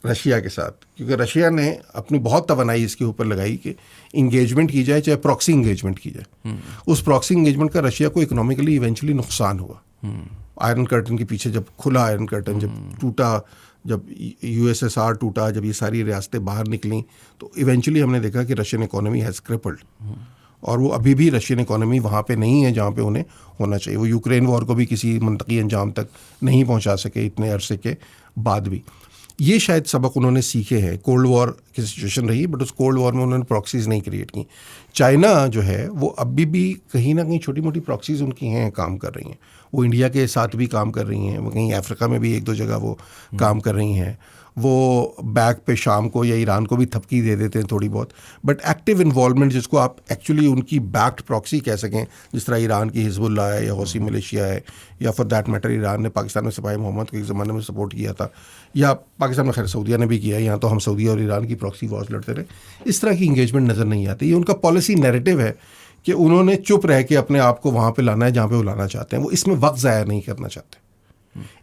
रशिया के साथ, क्योंकि रशिया ने अपनी बहुत तवानाई इसके ऊपर लगाई कि इंगेजमेंट की जाए, चाहे प्रॉक्सी इंगेजमेंट की जाए। उस प्रॉक्सी इंगेजमेंट का रशिया को इकोनॉमिकली इवेंचुअली नुकसान हुआ। आयरन कर्टन के पीछे जब खुला आयरन कर्टन जब टूटा, जब यूएसएसआर टूटा, जब ये सारी रियासतें बाहर निकलीं, तो इवेंचुअली हमने देखा कि रशियन इकोनॉमी हैज़ क्रिपल्ड, और वो अभी भी रशियन इकोनॉमी वहाँ पे नहीं है जहाँ पे उन्हें होना चाहिए। वो यूक्रेन वॉर को भी किसी मंतकी अंजाम तक नहीं पहुँचा सके इतने अरसे के बाद भी। ये शायद सबक उन्होंने सीखे हैं। कोल्ड वॉर की सिचुएशन रही, बट उस कोल्ड वॉर में उन्होंने प्रॉक्सीज़ नहीं क्रिएट की। चाइना जो है वो अभी भी कहीं ना कहीं छोटी मोटी प्रॉक्सीज़ उनकी हैं, काम कर रही हैं। वो इंडिया के साथ भी काम कर रही हैं, वो कहीं अफ्रीका में भी एक दो जगह वो काम कर रही हैं। वो बैक पे शाम को या ईरान को भी थपकी दे देते हैं थोड़ी बहुत, बट एक्टिव इन्वॉल्वमेंट जिसको आप एक्चुअली उनकी बैक्ड प्रॉक्सी कह सकें, जिस तरह ईरान की हिजबुल्लाह है या हौसी मलेशिया है, या फॉर दैट मैटर ईरान ने पाकिस्तान में सिपाही मोहम्मद को एक ज़माने में सपोर्ट किया था, या पाकिस्तान में खैर सऊदीया ने भी किया, यहाँ तो हम सऊदी और ईरान की प्रॉक्सी वॉर्स लड़ते रहे। इस तरह की इंगेजमेंट नज़र नहीं आती। ये उनका पॉलिसी नैरेटिव है कि उन्होंने चुप रह के अपने आप को वहाँ पे लाना है जहाँ पे वो लाना चाहते हैं। वो इसमें वक्त ज़ाया नहीं करना चाहते।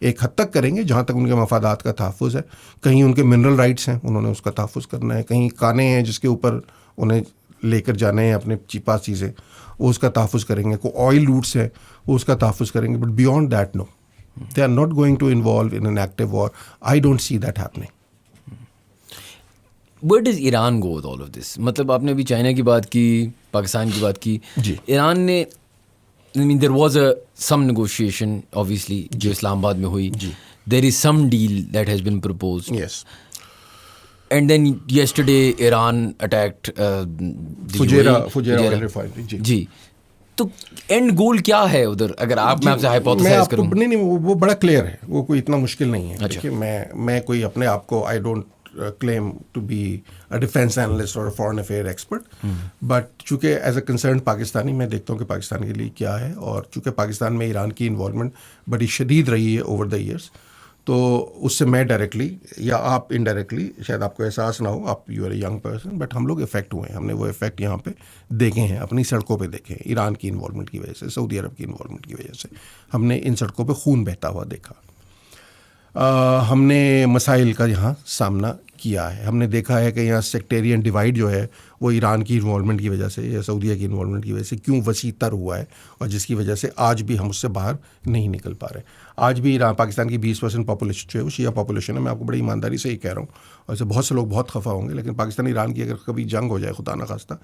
एक हद तक करेंगे जहाँ तक उनके मफादात का तहफ़्फ़ुज़ है। कहीं उनके मिनरल राइट्स हैं, उन्होंने उसका तहफ़्फ़ुज़ करना है। कहीं काने हैं जिसके ऊपर उन्हें लेकर जाने हैं अपने पास चीज़ें, वो उसका तहफ़्फ़ुज़ करेंगे। कोई ऑयल रूट्स है, वो उसका तहफ़्फ़ुज़ करेंगे। But beyond that no, they are not going to involve in an active war. I don't see that happening. Where does Iran go with all of this? मतलब आपने अभी चाइना की बात की, पाकिस्तान की बात की, ईरान ने, I mean, there was some negotiation obviously जो इस्लामाबाद में हुई. There is some deal that has been proposed. Yes. And then yesterday Iran attacked Fujairah oil refinery. जी. तो एंड गोल क्या है उधर, अगर आप मैं आपसे हाइपोथेसाइज करूं? नहीं, वो बड़ा क्लियर है, वो कोई इतना मुश्किल नहीं है। देखिए, मैं कोई अपने आप को, I don't claim to be a defense analyst or a foreign affair expert, but चूँकि एज अ कंसर्न पाकिस्तानी मैं देखता हूँ कि पाकिस्तान के लिए क्या है, और चूँकि पाकिस्तान में ईरान की इन्वॉल्वमेंट बड़ी शदीद रही है ओवर द ईयर्स, तो उससे मैं डायरेक्टली या आप इनडायरेक्टली, शायद आपको एहसास ना हो, आप you are a young person, but हम लोग इफेक्ट हुए हैं। हमने वो इफेक्ट यहाँ पे देखे हैं, अपनी सड़कों पे देखे हैं। ईरान की इन्वॉल्वमेंट की वजह से, सऊदी अरब की इन्वॉल्वमेंट की वजह से हमने इन सड़कों पे खून बहता हुआ देखा। हमने मसाइल का यहाँ सामना किया है। हमने देखा है कि यहाँ सेक्टेरियन डिवाइड जो है वो ईरान की इन्वॉल्वमेंट की वजह से या सऊदीया की इन्वॉल्वमेंट की वजह से क्यों वसीतर हुआ है, और जिसकी वजह से आज भी हम उससे बाहर नहीं निकल पा रहे। आज भी ईरान, पाकिस्तान की 20% पॉपुलेशन जो है वो शिया पॉपुलेशन है। मैं आपको बड़ी ईमानदारी से ही कह रहा हूँ, और इससे बहुत से लोग बहुत खफा होंगे, लेकिन पाकिस्तान ईरान की अगर कभी जंग हो जाए, खुदा न खास्ता,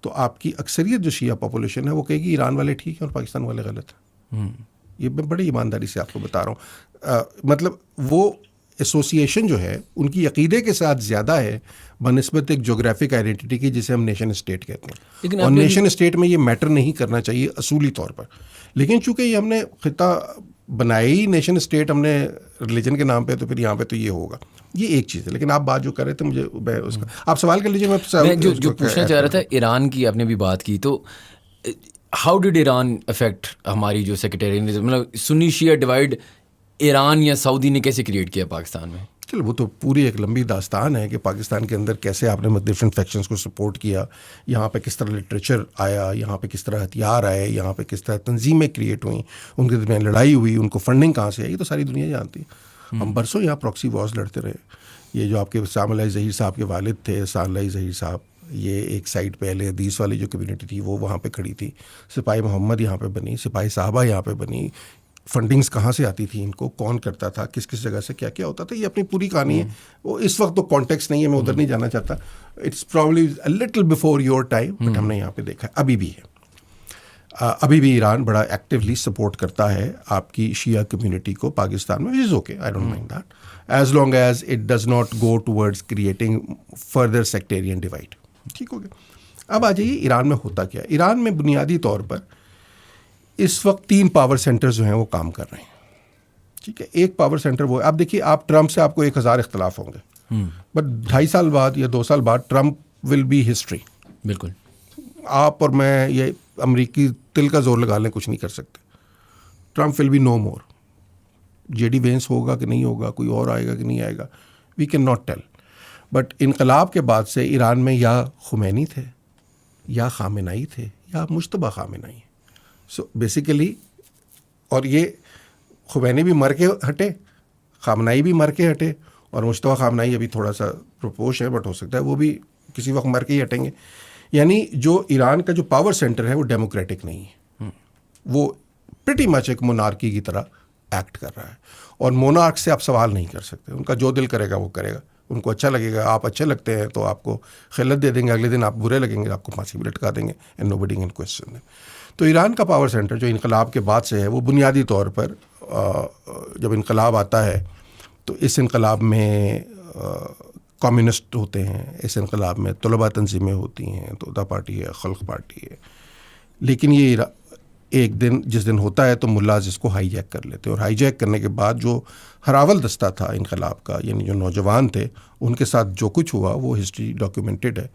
तो आपकी अक्सरियत जो शिया पॉपुलेशन है वो कहेगी ईरान वाले ठीक हैं और पाकिस्तान वाले गलत हैं। ये मैं बड़ी ईमानदारी से आपको बता रहा हूँ। मतलब वो एसोसिएशन जो है उनकी अकीदे के साथ ज़्यादा है बनिस्बत एक जोग्राफिक आइडेंटिटी की, जिसे हम नेशन स्टेट कहते हैं। और नेशन स्टेट में ये मैटर नहीं करना चाहिए असूली तौर पर, लेकिन चूंकि ये हमने खिता बनाई ही नेशन स्टेट हमने रिलीजन के नाम पे, तो फिर यहाँ पे तो ये होगा। ये एक चीज़ है। लेकिन आप बात जो कर रहे थे, मुझे मैं उसका आप सवाल कर लीजिए। मैं जो पूछना चाह रहा था, ईरान की आपने भी बात की, तो हाउ डिड ईरान अफेक्ट हमारी जो सेक्रेटेरियन, मतलब सुन्नी शिया डिवाइड ईरान या सऊदी ने कैसे क्रिएट किया पाकिस्तान में? चलो वो तो पूरी एक लंबी दास्तान है कि पाकिस्तान के अंदर कैसे आपने डिफरेंट फैक्शंस को सपोर्ट किया, यहाँ पे किस तरह लिटरेचर आया, यहाँ पे किस तरह हथियार आए, यहाँ पे किस तरह तंजीमें क्रिएट हुई, उनके दरमियान लड़ाई हुई, उनको फंडिंग कहाँ से आई, ये तो सारी दुनिया जानती है। हम बरसों यहाँ प्रॉक्सी वॉर्स लड़ते रहे। ये जो आपके सामलाई ज़हीर साहब के वालिद थे, सामलाई ज़हीर साहब, ये एक साइड पहले हदीस वाली जो कम्युनिटी थी वो वहाँ पे खड़ी थी। सिपाही मोहम्मद यहाँ पे बनी, सिपाही साहबा यहाँ पे बनी। फंडिंग्स कहाँ से आती थी, इनको कौन करता था, किस किस जगह से क्या क्या होता था, ये अपनी पूरी कहानी है। वो इस वक्त तो कॉन्टेक्स्ट नहीं है, मैं उधर नहीं जाना चाहता। It's probably a little before your time, but हमने यहाँ पे देखा है, अभी भी है। अभी भी ईरान बड़ा एक्टिवली सपोर्ट करता है आपकी शिया कम्युनिटी को पाकिस्तान में, which is okay, I don't mind that, as long as it does not go towards creating further sectarian divide. ठीक हो गया। अब आ जाइए ईरान में होता क्या है। ईरान में बुनियादी तौर पर इस वक्त 3 पावर सेंटर्स जो हैं वो काम कर रहे हैं। ठीक है, एक पावर सेंटर वो है, आप देखिए, आप ट्रंप से आपको 1000 इख्तलाफ होंगे, बट 2.5 साल बाद या 2 साल बाद ट्रंप विल बी हिस्ट्री। बिल्कुल, आप और मैं ये अमरीकी तिल का जोर लगा लें, कुछ नहीं कर सकते। Trump will be no more. JD Vance होगा कि नहीं होगा, कोई और आएगा कि नहीं आएगा, we can not tell. But इनकलाब के बाद से ईरान में या खुमैनी थे, या खामेनाई थे, या मुश्तबा खामेनाई। सो बेसिकली, और ये खुमैनी भी मर के हटे, खामनाई भी मर के हटे, और मुश्तबा खामनाई अभी थोड़ा सा प्रपोश है, बट हो सकता है वो भी किसी वक्त मर के ही हटेंगे। यानी जो ईरान का जो पावर सेंटर है वो डेमोक्रेटिक नहीं है, वो प्रिटी मच एक मोनार्की की तरह एक्ट कर रहा है। और मोनार्क से आप सवाल नहीं कर सकते, उनका जो दिल करेगा वो करेगा। उनको अच्छा लगेगा, आप अच्छे लगते हैं तो आपको खिलत दे देंगे, अगले दिन आप बुरे लगेंगे, आपको फांसी भी लटका देंगे, and nobody can question them. तो ईरान का पावर सेंटर जो इनकलाब के बाद से है, वो बुनियादी तौर पर जब इनकलाब आता है तो इस इनकलाब में कम्युनिस्ट होते हैं, इस इनकलाब में तलबा तंजीमें होती हैं, तोता पार्टी है, खल्क पार्टी है। लेकिन ये एक दिन जिस दिन होता है तो मुल्लाज इसको हाईजैक कर लेते हैं, और हाईजैक करने के बाद जो हरावल दस्ता था इनकलाब का, यानी जो नौजवान थे, उनके साथ जो कुछ हुआ वो हिस्ट्री डॉक्यूमेंटेड है।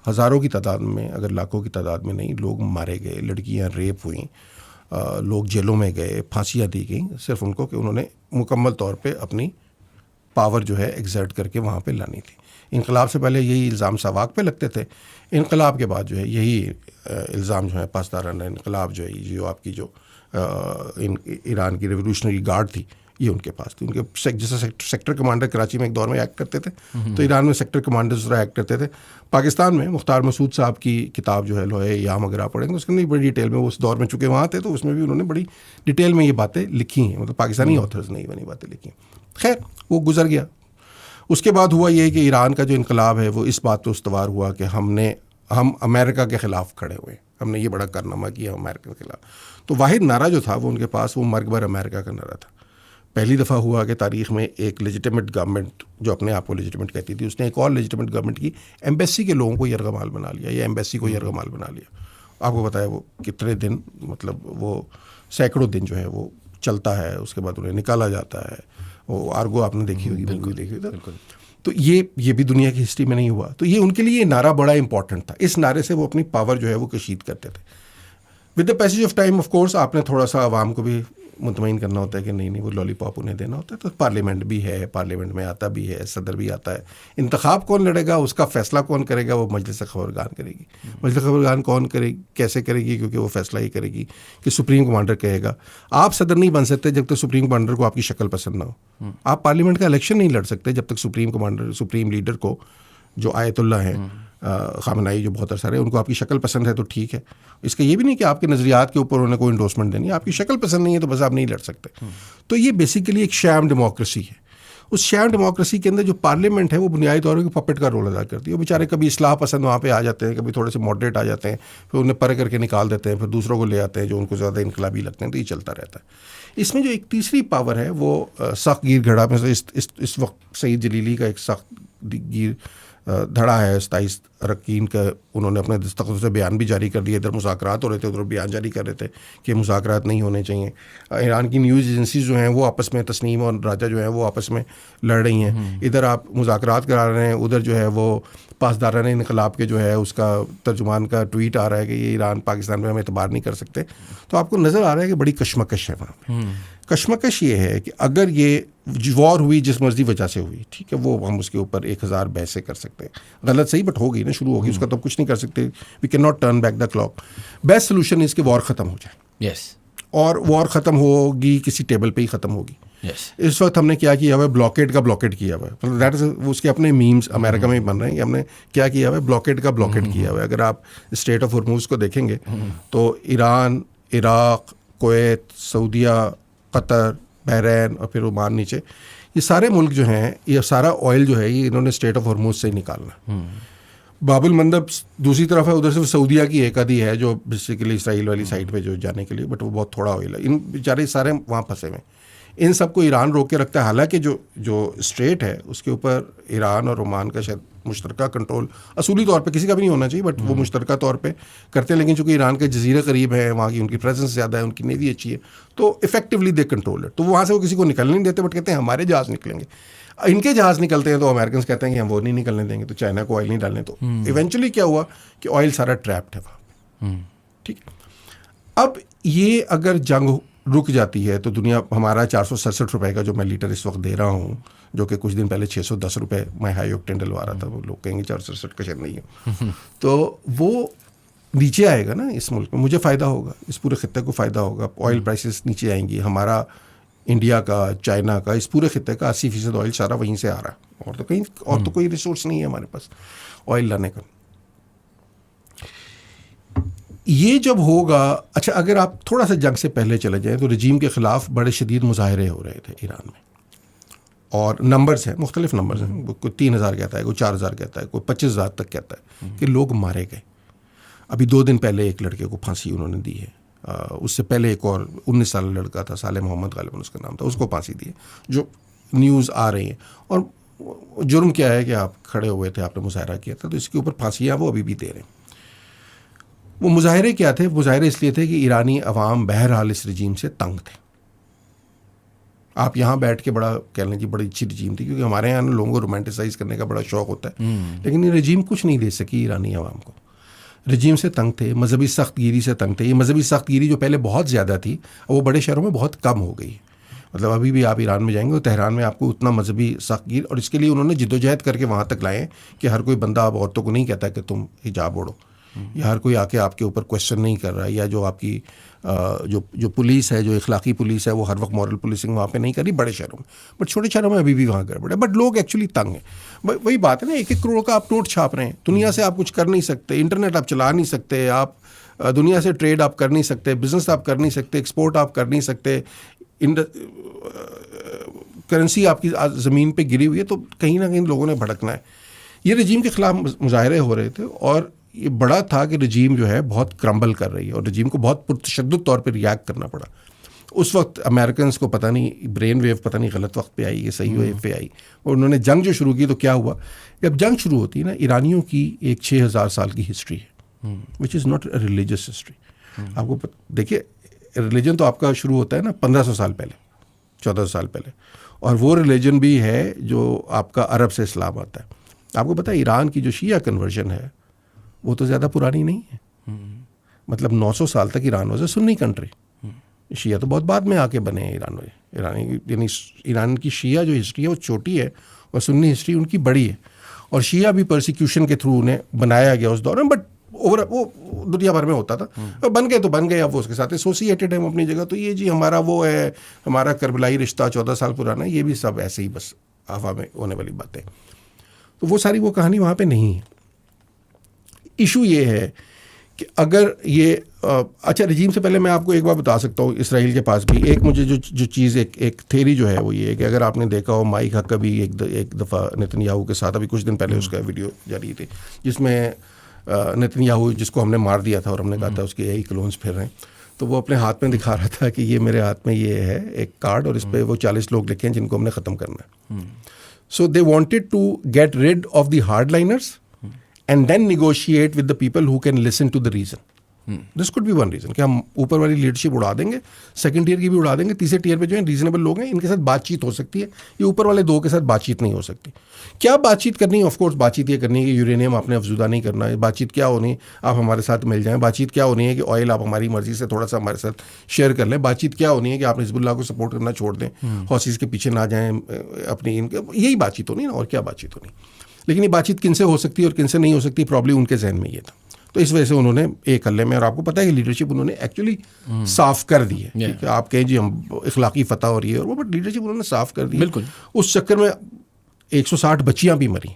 हज़ारों की तादाद में, अगर लाखों की तादाद में नहीं, लोग मारे गए, लड़कियां रेप हुई, लोग जेलों में गए, फांसियाँ दी गई, सिर्फ उनको कि उन्होंने मुकम्मल तौर पे अपनी पावर जो है एग्जर्ट करके वहाँ पे लानी थी। इनकलाब से पहले यही इल्ज़ाम सवाक पे लगते थे, इनकलाब के बाद जो है यही इल्ज़ाम जो है पासदाराना इनकलाब जो है, जो आपकी जो ईरान की रेवोल्यूशनरी गार्ड थी, ये उनके पास थी। उनके जैसे सेक्टर कमांडर कराची में एक दौर में एक्ट करते थे, तो ईरान में सेक्टर कमांडर दूसरा एक्ट करते थे। पाकिस्तान में मुख्तार मसूद साहब की किताब जो है लोहे याम अगर आप पढ़ेंगे उसके अंदर बड़ी डिटेल में, उस दौर में चूँकि वहाँ थे तो उसमें भी उन्होंने बड़ी डिटेल में ये बातें लिखी हैं, मतलब पाकिस्तानी ऑथर्स ने ये बनी बातें लिखी हैं। खैर वो गुजर गया। उसके बाद हुआ ये कि ईरान का जो इनकलाब है वो इस बात पर उस्तवार हुआ कि हम अमेरिका के ख़िलाफ़ खड़े हुए, हमने ये बड़ा कारनामा किया अमेरिका के ख़िलाफ़। तो वाहिद नारा जो था वो उनके पास वो मर्ग बर अमेरिका का नारा था। पहली दफ़ा हुआ कि तारीख़ में एक लेजिटिमेट गवर्नमेंट जो अपने आप को लेजिटिमेट कहती थी, उसने एक और लेजिटिमेट गवर्नमेंट की एम्बेसी के लोगों को यरगमाल बना लिया, या एम्बेसी को यरगमाल बना लिया। आपको बताया वो कितने दिन, मतलब वो सैकड़ों दिन जो है वो चलता है, उसके बाद उन्हें निकाला जाता है। वो आर्गो आपने देखी होगी, मूवी देखी होगी। तो ये भी दुनिया की हिस्ट्री में नहीं हुआ। तो ये उनके लिए नारा बड़ा इंपॉर्टेंट था। इस नारे से वो अपनी पावर जो है वो कशीद करते थे। With the passage of time of course आपने थोड़ा सा आवाम को भी मुतमईन करना होता है कि नहीं वो लॉलीपॉप उन्हें देना होता है। तो पार्लियामेंट भी है, पार्लियामेंट में आता भी है, सदर भी आता है। इंतखाब कौन लड़ेगा, उसका फैसला कौन करेगा, वो मजलिस खबरगान करेगी। मजलिस खबरगान कौन करेगी, कैसे करेगी, क्योंकि वो फैसला ही करेगी कि सुप्रीम कमांडर कहेगा। आप सदर नहीं बन सकते जब तक सुप्रीम कमांडर को आपकी शक्ल पसंद ना हो। आप पार्लियामेंट का इलेक्शन नहीं लड़ सकते जब तक सुप्रीम लीडर को, जो आयतुल्ला हैं खामनाई, जो बहुत सारे, उनको आपकी शक्ल पसंद है तो ठीक है। इसका ये भी नहीं कि आपके नज़रियात के ऊपर उन्हें कोई इंडोर्समेंट देनी है, आपकी शक्ल पसंद नहीं है तो बस आप नहीं लड़ सकते। तो ये बेसिकली एक शैम डेमोक्रेसी है। उस शैम डेमोक्रेसी के अंदर जो पार्लियामेंट है वो बुनियादी तौर पर पपेट का रोल अदा करती है। वो बेचारे कभी इस्लाह पसंद वहाँ पे आ जाते हैं, कभी थोड़े से मॉडरेट आ जाते हैं, फिर उन्हें पर करके निकाल देते हैं, फिर दूसरों को ले आते हैं जो उनको ज़्यादा इनकलाबी लगते हैं। तो ये चलता रहता है। इसमें जो एक तीसरी पावर है वो सख्त गिर घड़ा में से इस वक्त सईद जलीली का एक सख्त गिर धड़ा है 27 अरकान का। उन्होंने अपने दस्तखत से बयान भी जारी कर दिया। इधर मुज़ाकरात हो रहे थे, उधर बयान जारी कर रहे थे कि मुज़ाकरात नहीं होने चाहिए। ईरान की न्यूज़ एजेंसीज जो हैं वो आपस में, तस्नीम और राजा जो हैं वो आपस में लड़ रही हैं। इधर आप मुज़ाकरात करा रहे हैं, उधर जो है वो पासदारान इनकलाब के जो है उसका तर्जुमान का ट्वीट आ रहा है कि ये ईरान पाकिस्तान में हम एतबार नहीं कर सकते। तो आपको नज़र आ रहा है कि बड़ी कशमकश है वहाँ पर। कशमकश ये है कि अगर ये वॉर हुई जिस मर्जी वजह से हुई, ठीक है, वो हम उसके ऊपर 1000 बहसें कर सकते हैं, गलत सही, बट होगी ना, शुरू होगी, उसका तो कुछ नहीं कर सकते। We can not turn back the clock. Best solution is कि वॉर ख़त्म हो जाए। यस। और वॉर ख़त्म होगी किसी टेबल पे ही ख़त्म होगी। इस वक्त हमने क्या किया हुआ है, ब्लॉकेड का ब्लॉकेड किया हुआ है। मतलब दैट इज, उसके अपने मीम्स अमेरिका में ही बन रहे हैं कि हमने क्या किया हुआ है, ब्लॉकेड का ब्लॉकेड किया हुआ है। अगर आप स्ट्रेट ऑफ हॉर्मुज़ को देखेंगे तो Iran, Iraq, Kuwait, Saudia, Qatar, Bahrain और फिर ओमान नीचे, ये सारे मुल्क जो हैं, ये सारा ऑयल जो है ये इन्होंने स्ट्रेट ऑफ हॉर्मुज़ से ही निकालना। बाबुल मंदब दूसरी तरफ है, उधर सिर्फ सऊदीया की एक आधी है जो बेसिकली इसराइल वाली साइड पे जो जाने के लिए, बट वो बहुत थोड़ा ऑयल है। इन बेचारे सारे वहाँ फंसे हुए। इन सबको ईरान रोक के रखता है। हालांकि जो स्ट्रेट है उसके ऊपर ईरान और ओमान का शायद मुश्तरका कंट्रोल असूली तौर पे किसी का भी नहीं होना चाहिए, बट वो मुश्तरका तौर पे करते हैं। लेकिन चूंकि ईरान के जजीरे करीब है, वहाँ की उनकी प्रेजेंस ज़्यादा है, उनकी नेवी अच्छी है, तो इफेक्टिवली दे कंट्रोल है। तो वहाँ से वो किसी को निकलने नहीं देते, बट कहते हैं हमारे जहाज़ निकलेंगे। इनके जहाज़ निकलते हैं तो अमेरिकन कहते हैं कि हम वो नहीं निकलने देंगे, तो चाइना को ऑयल नहीं डालने। तो इवेंचुअली क्या हुआ कि ऑयल सारा ट्रैप्ड है वहाँ। ठीक है, अब ये अगर जंग रुक जाती है तो दुनिया, हमारा 467 रुपए का जो मैं लीटर इस वक्त दे रहा हूँ, जो कि कुछ दिन पहले 610 रुपए मैं हाई ऑक्टेन डलवा रहा था, वो लोग कहेंगे 467 का शायद नहीं है, तो वो नीचे आएगा ना। इस मुल्क में मुझे फ़ायदा होगा, इस पूरे खित्ते को फ़ायदा होगा। ऑयल प्राइसेस नीचे आएंगी, हमारा इंडिया का, चाइना का, इस पूरे खित्ते का 80% ऑयल सारा वहीं से आ रहा है, और तो कहीं और तो कोई रिसोर्स नहीं है हमारे पास ऑयल लाने का। ये जब होगा, अच्छा, अगर आप थोड़ा सा जंग से पहले चले जाएं तो रजीम के ख़िलाफ़ बड़े शदीद मुजाहरे हो रहे थे ईरान में, और नंबर्स हैं, मुख्तलिफ नंबर्स हैं। कोई 3000 कहता है, कोई 4000 कहता है, कोई 25,000 तक कहता है कि लोग मारे गए। अभी 2 दिन पहले एक लड़के को फांसी उन्होंने दी है। उससे पहले एक और 19 साल लड़का था, साले मोहम्मद गालिबन उसका नाम था, उसको फांसी दी है, जो न्यूज़ आ रही हैं। और जुर्म क्या है कि आप खड़े हुए थे, आपने मुजाहरा किया था, तो इसके ऊपर फांसियाँ वो अभी भी दे रहे हैं। वो मुजाहरे क्या थे? मुजाहरे इसलिए थे कि ईरानी अवाम बहरहाल इस रजीम से तंग थे। आप यहाँ बैठ के बड़ा कह लें कि बड़ी अच्छी रजीम थी, क्योंकि हमारे यहाँ लोगों को रोमांटिसाइज करने का बड़ा शौक होता है, लेकिन ये रजीम कुछ नहीं दे सकी ईरानी अवाम को। रजीम से तंग थे, मजहबी सख्तगिरी से तंग थे। ये मजहबी सख्तगिरी जो पहले बहुत ज़्यादा थी, वो बड़े शहरों में बहुत कम हो गई। मतलब अभी भी आप ईरान में जाएंगे तो तेहरान में आपको उतना मजहबी सख्तगिरी, और इसके लिए उन्होंने जिद्दोजहद करके वहाँ तक लाए कि हर कोई बंदा अब औरतों को नहीं कहता कि तुम हिजाब ओढ़ो, या हर कोई आके आपके ऊपर क्वेश्चन नहीं कर रहा है, या जो आपकी जो पुलिस है, जो इखलाकी पुलिस है, वो हर वक्त मॉरल पुलिसिंग वहाँ पे नहीं कर रही बड़े शहरों में। बट छोटे शहरों में अभी भी वहाँ गड़बड़ है, बट लोग एक्चुअली तंग हैं। वही बात है ना, 1-1 करोड़ का आप नोट छाप रहे हैं, दुनिया से आप कुछ कर नहीं सकते, इंटरनेट आप चला नहीं सकते, आप दुनिया से ट्रेड आप कर नहीं सकते, बिजनेस आप कर नहीं सकते, एक्सपोर्ट आप कर नहीं सकते, करेंसी आपकी ज़मीन पे गिरी हुई है, तो कहीं ना कहीं लोगों ने भड़कना है। ये रजीम के ख़िलाफ़ मुजाहरे हो रहे थे, और ये बड़ा था कि रजीम जो है बहुत क्रम्बल कर रही है, और रजीम को बहुत पुरतशद्दुद तौर पे रिएक्ट करना पड़ा। उस वक्त अमेरिकन को पता नहीं ब्रेन वेव पता नहीं गलत वक्त पे आई, ये सही वेव पे आई, और उन्होंने जंग जो शुरू की, तो क्या हुआ, जब जंग शुरू होती है ना, ईरानियों की एक 6000 साल की हिस्ट्री है, which is not a religious history. आपको देखिए, रिलीजन तो आपका शुरू होता है ना 1500 साल पहले, 1400 साल पहले, और वो रिलीजन भी है जो आपका अरब से इस्लाम आता है। आपको पता है ईरान की जो शिया कन्वर्जन है वो तो ज़्यादा पुरानी नहीं है। मतलब 900 साल तक Iran was a Sunni country, शिया तो बहुत बाद में आके बने हैं यानी ईरान की शिया जो हिस्ट्री है वो छोटी है और सुन्नी हिस्ट्री उनकी बड़ी है, और शिया भी परसिक्यूशन के थ्रू उन्हें बनाया गया उस दौर में, बट ओवर वो दुनिया भर में होता था, और बन गए तो बन गए, अब वो उसके साथ एसोसिएटेड है अपनी जगह। तो ये जी हमारा वो है, हमारा करबलाई रिश्ता 14 साल पुराना, ये भी सब ऐसे ही बस हवा में होने वाली बातें। तो वो सारी वो कहानी वहाँ पे नहीं है। इशू ये है कि अगर ये अच्छा रिजीम से पहले मैं आपको एक बार बता सकता हूँ, इसराइल के पास भी एक मुझे जो चीज़ एक थेरी जो है वो ये है कि अगर आपने देखा हो माइक हक्काबी एक दफ़ा नेतन्याहू के साथ, अभी कुछ दिन पहले उसका वीडियो जारी थी जिसमें नेतन्याहू जिसको हमने मार दिया था और हमने कहा था उसके यही क्लोन्स फिर रहे हैं, तो वो अपने हाथ में दिखा रहा था कि ये मेरे हाथ में ये है एक कार्ड और इस पर वो 40 लोग लिखे हैं जिनको हमने ख़त्म करना है। So they wanted to get rid of the hardliners and then negotiate with the people who can listen to the reason. This could be one reason कि हम ऊपर वाली लीडरशिप उड़ा देंगे, सेकंड टीयर की भी उड़ा देंगे, तीसरे टीयर पे जो है रीजनेबल लोग हैं इनके साथ बातचीत हो सकती है, ये ऊपर वाले दो के साथ बातचीत नहीं हो सकती। क्या बातचीत करनी है? ऑफ कोर्स बातचीत ये करनी है कि यूरेनियम आपने अफजुदा नहीं करना है। बातचीत क्या होनी है? आप हमारे साथ मिल जाएं। बातचीत क्या होनी है कि ऑयल आप हमारी मर्जी से थोड़ा सा हमारे साथ शेयर कर लें। बातचीत क्या होनी है कि आप हिजबुल्लाह को सपोर्ट करना छोड़ दें, हौसीज के पीछे ना जाएं अपनी, यही बातचीत होनी ना, और क्या बातचीत होनी। लेकिन ये बातचीत किनसे हो सकती है और किनसे नहीं हो सकती, प्रॉब्ली उनके जहन में ये था। तो इस वजह से उन्होंने एक हल्ले में, और आपको पता है कि लीडरशिप उन्होंने एक्चुअली साफ कर दी है। ठीक है, आप कहें जी हम इखलाकी फतह हो रही है और वो, बट लीडरशिप उन्होंने साफ कर दी। बिल्कुल। उस चक्कर में 160 बच्चियां भी मरी।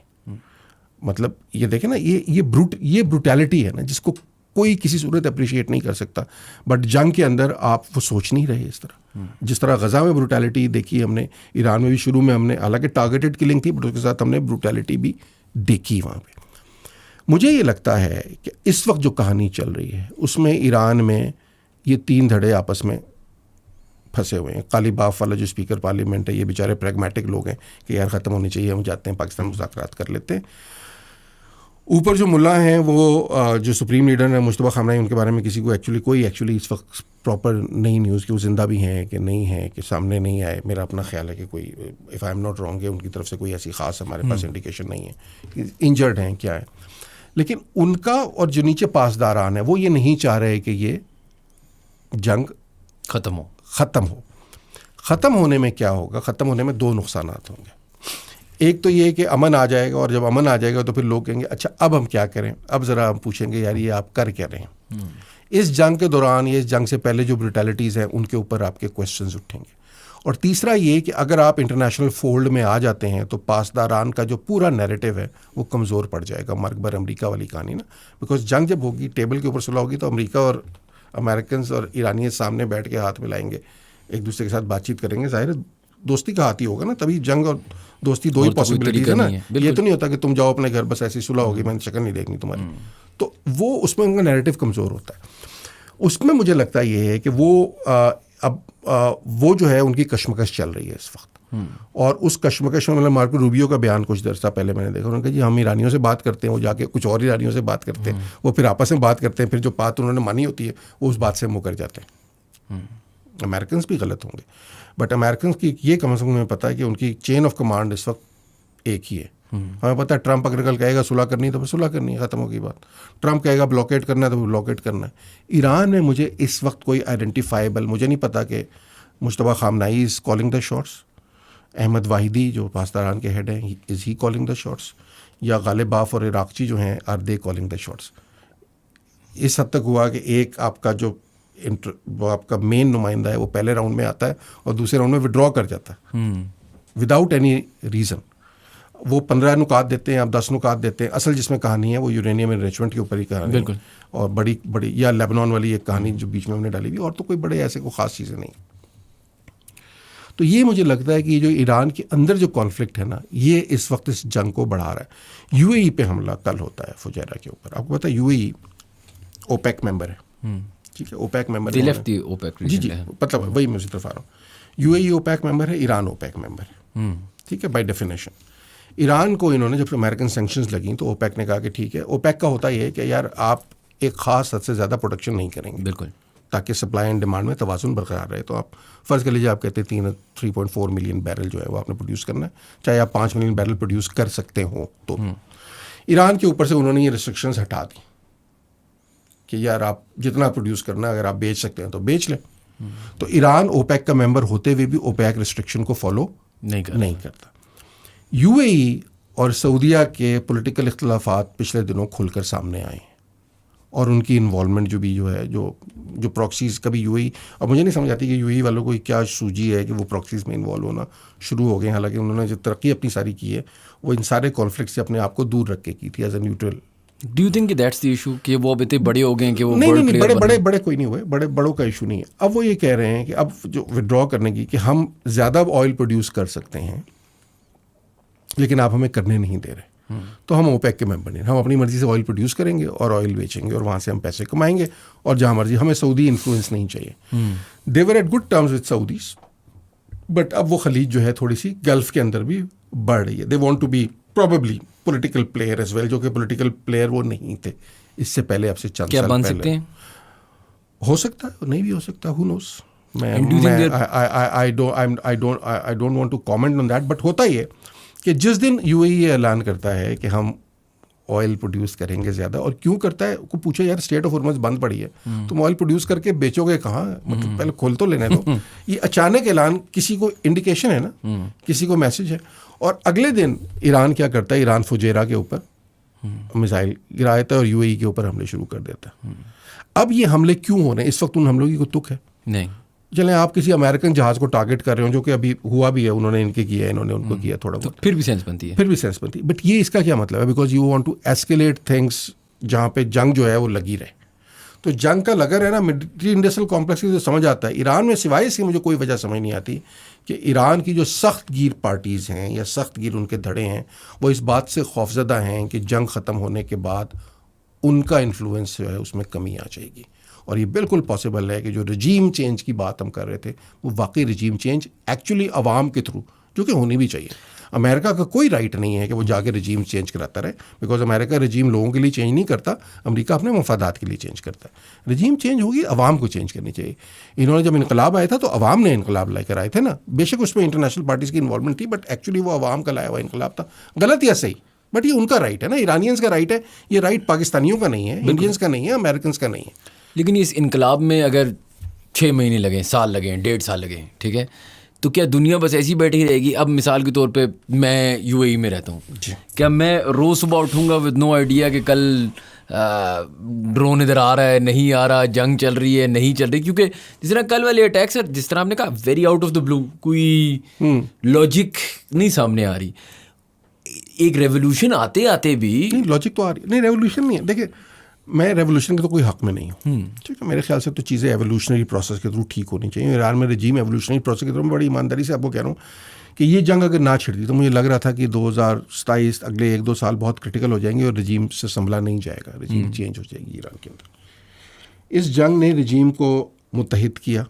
मतलब ये देखें ना, ये ब्रूटैलिटी है ना जिसको कोई किसी सूरत अप्रिशिएट नहीं कर सकता, बट जंग के अंदर आप वो सोच नहीं रहे इस तरह। जिस तरह गज़ा में ब्रूटैलिटी देखी हमने, ईरान में भी शुरू में हमने, हालांकि टारगेटेड किलिंग थी बट उसके साथ हमने ब्रूटैलिटी भी देखी वहाँ पे। मुझे ये लगता है कि इस वक्त जो कहानी चल रही है उसमें ईरान में ये 3 धड़े आपस में फंसे हुए हैं। काली बाफ वाला जो स्पीकर पार्लियामेंट है, ये बेचारे प्रैग्मेटिक लोग हैं कि यार ख़त्म होनी चाहिए, हम जाते हैं पाकिस्तान मुज़ाकरात कर लेते हैं। ऊपर जो मुल्ला हैं वो जो सुप्रीम लीडर है मुश्तबा खामनेई, उनके बारे में किसी को कोई इस वक्त प्रॉपर नई न्यूज़ कि वो ज़िंदा भी हैं कि नहीं है, कि सामने नहीं आए। मेरा अपना ख्याल है कि कोई, if I am not wrong, है उनकी तरफ से कोई ऐसी ख़ास हमारे पास इंडिकेशन नहीं है कि इंजर्ड हैं क्या है। लेकिन उनका और जो नीचे पासदारान है वो ये नहीं चाह रहे कि ये जंग ख़त्म हो। ख़त्म होने में क्या होगा? ख़त्म होने में 2 नुकसानात होंगे। एक तो ये कि अमन आ जाएगा, और जब अमन आ जाएगा तो फिर लोग कहेंगे अच्छा अब हम क्या करें, अब ज़रा हम पूछेंगे यार ये आप कर क्या रहे हैं। इस जंग के दौरान या इस जंग से पहले जो ब्रूटैलिटीज़ हैं उनके ऊपर आपके क्वेश्चंस उठेंगे। और तीसरा ये कि अगर आप इंटरनेशनल फोल्ड में आ जाते हैं तो पासदारान का जो पूरा नैरेटिव है वो कमज़ोर पड़ जाएगा। मरकबर अमेरिका वाली कहानी ना, बिकॉज जंग जब होगी, टेबल के ऊपर सुलह होगी, तो अमेरिका और अमेरिकन और ईरानी सामने बैठ के हाथ मिलाएंगे, एक दूसरे के साथ बातचीत करेंगे। ज़ाहिर दोस्ती का हाथ ही होगा ना, तभी जंग और दोस्ती 2 ही पॉसिबिलिटीज है ना। ये तो नहीं होता कि तुम जाओ अपने घर बस ऐसी सुलह होगी, मैंने शक्ल नहीं देखनी तुम्हारी। तो वो उसमें उनका नैरेटिव कमज़ोर होता है। उसमें मुझे लगता ये है कि वो जो है उनकी कशमकश चल रही है इस वक्त। और उस कशमकश में, मतलब मार्को रूबियो का बयान कुछ देर पहले मैंने देखा, उन्होंने कहा जी हम ईरानियों से बात करते हैं, वो जाके कुछ और ईरानियों से बात करते हैं, वो फिर आपस में बात करते हैं, फिर जो बात उन्होंने मानी होती है वो उस बात से मुकर जाते हैं। अमेरिकन भी गलत होंगे, बट अमेरिकन की ये कम से कम हमें पता है कि उनकी चेन ऑफ कमांड इस वक्त एक ही है। हमें पता है ट्रंप अगर कल कहेगा सुलह करनी है तो फिर सुलह करनी है, ख़त्म होगी बात। ट्रंप कहेगा ब्लॉकेट करना है तो फिर ब्लॉकेट करना है। ईरान में मुझे इस वक्त कोई आइडेंटिफाइबल, मुझे नहीं पता कि Mojtaba Khamenei is calling the shots, Ahmad Vahidi जो पासदारान के हेड हैं is he calling the shots, या गालिब बाफ और इराक़ची जो हैं are they calling the shots. इस हद तक हुआ कि एक आपका जो वो आपका मेन नुमाइंदा है वो पहले राउंड में आता है और दूसरे राउंड में विड्रॉ कर जाता है विदाउट एनी रीज़न। वो 15 नुकात देते हैं, आप 10 नुकात देते हैं। असल जिसमें कहानी है वो यूरेनियम एनरिचमेंट के ऊपर ही कहानी है, और बड़ी या लेबनान वाली एक कहानी जो बीच में हमने डाली हुई, और तो कोई बड़े ऐसे कोई ख़ास चीज़ें नहीं। तो ये मुझे लगता है कि जो ईरान के अंदर जो कॉन्फ्लिक्ट है ना, ये इस वक्त इस जंग को बढ़ा रहा है। यूएई पे हमला कल होता है फुजैरा के ऊपर। आपको पता है यूएई ओपेक मेंबर है, ठीक है, ओपेक मेंबर जी, मतलब वही मैं उसी तरफ आ रहा हूँ। यूएई ओपेक मेंबर है, ईरान ओपेक मेंबर है, ठीक है, बाय डेफिनेशन। ईरान को इन्होंने जब अमेरिकन सैंक्शंस लगी तो ओपेक ने कहा कि ठीक है, ओपेक का होता ये है कि यार आप एक ख़ास हद से ज़्यादा प्रोडक्शन नहीं करेंगे, बिल्कुल, ताकि सप्लाई एंड डिमांड में तवाज़ुन बरकरार रहे। तो आप फ़र्ज़ कर लीजिए, आप कहते हैं 3.4 मिलियन बैरल जो है वो आपने प्रोड्यूस करना है, चाहे आप 5 मिलियन बैरल प्रोड्यूस कर सकते हो। तो ईरान के ऊपर से उन्होंने ये रिस्ट्रिक्शंस हटा दी कि यार आप जितना प्रोड्यूस करना है, अगर आप बेच सकते हैं तो बेच लें, तो ईरान ओपेक का मेंबर होते हुए भी ओपेक रिस्ट्रिक्शन को फॉलो नहीं करता। यूएई और सऊदीया के पॉलिटिकल इख्तलाफात पिछले दिनों खुलकर सामने आए हैं और उनकी इन्वॉल्वमेंट जो प्रॉक्सीज कभी यूएई, और मुझे नहीं समझ आती कि यूएई वालों को क्या सूझी है कि वो प्रॉक्सीज में इन्वॉल्व होना शुरू हो गए। हालांकि उन्होंने जो तरक्की अपनी सारी की है वो इन सारे कॉन्फ्लिक्ट से अपने आप को दूर रख के की थी as a neutral. Do you think that's the issue कि वो अब इतने बड़े हो गए हैं कि वो नहीं, बड़े कोई नहीं हुए, बड़ों का इशू नहीं है। अब वो ये कह रहे हैं कि अब जो विड्रॉ करने की, कि हम ज़्यादा ऑयल प्रोड्यूस कर सकते हैं लेकिन आप हमें करने नहीं दे रहे, तो हम ओपेक के मेंबर नहीं, हम अपनी मर्जी से ऑयल प्रोड्यूस करेंगे और ऑयल बेचेंगे और वहाँ से हम पैसे कमाएंगे और जहाँ मर्जी, हमें सऊदी इन्फ्लुएंस नहीं चाहिए। They were at good terms with Saudis, but अब वो खलीज जो है थोड़ी सी गल्फ के अंदर भी बढ़ रही है। They want to be probably political player as well, जो कि पॉलिटिकल प्लेयर वो नहीं थे इससे पहले, अब से चंद क्या साल बन पहले। सकते हैं? हो सकता है, नहीं भी हो सकता, who knows. I don't want to comment on that, but होता ही है कि जिस दिन यूएई ये ऐलान करता है कि हम ऑयल प्रोड्यूस करेंगे ज़्यादा, और क्यों करता है, को पूछे यार स्टेट ऑफ हॉर्मज़ बंद पड़ी है, तुम ऑयल प्रोड्यूस करके बेचोगे कहाँ, मतलब पहले खोल तो लेने दो। ये अचानक ऐलान किसी को इंडिकेशन है ना, किसी को मैसेज है। और अगले दिन ईरान क्या करता है, ईरान फुजेरा के ऊपर मिसाइल गिरा देता है और यूएई के ऊपर हमले शुरू कर देता है। अब ये हमले क्यों हो रहे हैं इस वक्त, उन हमलों की कोई तुक है नहीं। चलें आप किसी अमेरिकन जहाज़ को टारगेट कर रहे हो, जो कि अभी हुआ भी है, उन्होंने इनके किया है, इन्होंने उनको किया थोड़ा बहुत, फिर भी सेंस बनती है, बट ये इसका क्या मतलब है, because you want to escalate things जहाँ पे जंग जो है वो लगी रहे। तो जंग का लगा रहना मिलिट्री इंडस्ट्रियल कॉम्प्लेक्स की तो समझ आता है, ईरान में सिवाय इसकी मुझे कोई वजह समझ नहीं आती कि ईरान की जो सख्त गिर पार्टीज़ हैं या सख्त गिर उनके धड़े हैं, वो इस बात से खौफजदा हैं कि जंग ख़त्म होने के बाद उनका इन्फ्लुएंस जो है उसमें कमी आ जाएगी। और ये बिल्कुल पॉसिबल है कि जो रजीम चेंज की बात हम कर रहे थे वो वाकई रजीम चेंज एक्चुअली अवाम के थ्रू, जो कि होनी भी चाहिए। अमेरिका का कोई राइट नहीं है कि वो जाके रजीम चेंज कराता रहे, बिकॉज अमेरिका रजीम लोगों के लिए चेंज नहीं करता, अमेरिका अपने मफादात के लिए चेंज करता है। रजीम चेंज होगी, अवाम को चेंज करनी चाहिए। इन्होंने जब इनकलाब आया था तो अवाम ने इनकलाब लाकर आए थे ना, बेशक उसमें इंटरनेशनल पार्टीज़ की इन्वॉल्वमेंट थी, बट एक्चुअली वो अवाम का लाया हुआ इनकलाब था, गलत या सही, बट ये उनका राइट है ना, ईरानियंस का राइट है। ये राइट पाकिस्तानियों का नहीं है, इंडियंस का नहीं है, अमेरिकन का नहीं है। लेकिन इस इनकलाब में अगर 6 महीने लगे, साल लगे, 1.5 साल लगे, ठीक है, तो क्या दुनिया बस ऐसी बैठी रहेगी? अब मिसाल के तौर पे मैं यूएई में रहता हूँ, क्या मैं रोज़ सुबह उठूँगा विद नो आइडिया कि कल ड्रोन इधर आ रहा है, नहीं आ रहा, जंग चल रही है, नहीं चल रही? क्योंकि जिस तरह कल वाले अटैक सर, जिस तरह आपने कहा, very out of the blue, कोई लॉजिक नहीं सामने आ रही। एक रेवोल्यूशन आते आते भी नहीं, लॉजिक तो आ रही नहीं, रेवोल्यूशन नहीं है। देखिए, मैं रेवोल्यूशन के तो कोई हक में नहीं हूँ, ठीक है, मेरे ख्याल से तो चीज़ें एवोल्यूशनरी प्रोसेस के थ्रू ठीक होनी चाहिए। ईरान में रजीम एवोल्यूशनरी प्रोसेस के थ्रू, मैं बड़ी ईमानदारी से आपको कह रहा हूँ कि ये जंग अगर ना छिड़ती तो मुझे लग रहा था कि 2027 अगले 1-2 साल बहुत क्रिटिकल हो जाएंगे और रजीम से संभला नहीं जाएगा, रजीम चेंज हो जाएगी ईरान के अंदर। इस जंग ने रजीम को मुत्तहिद किया,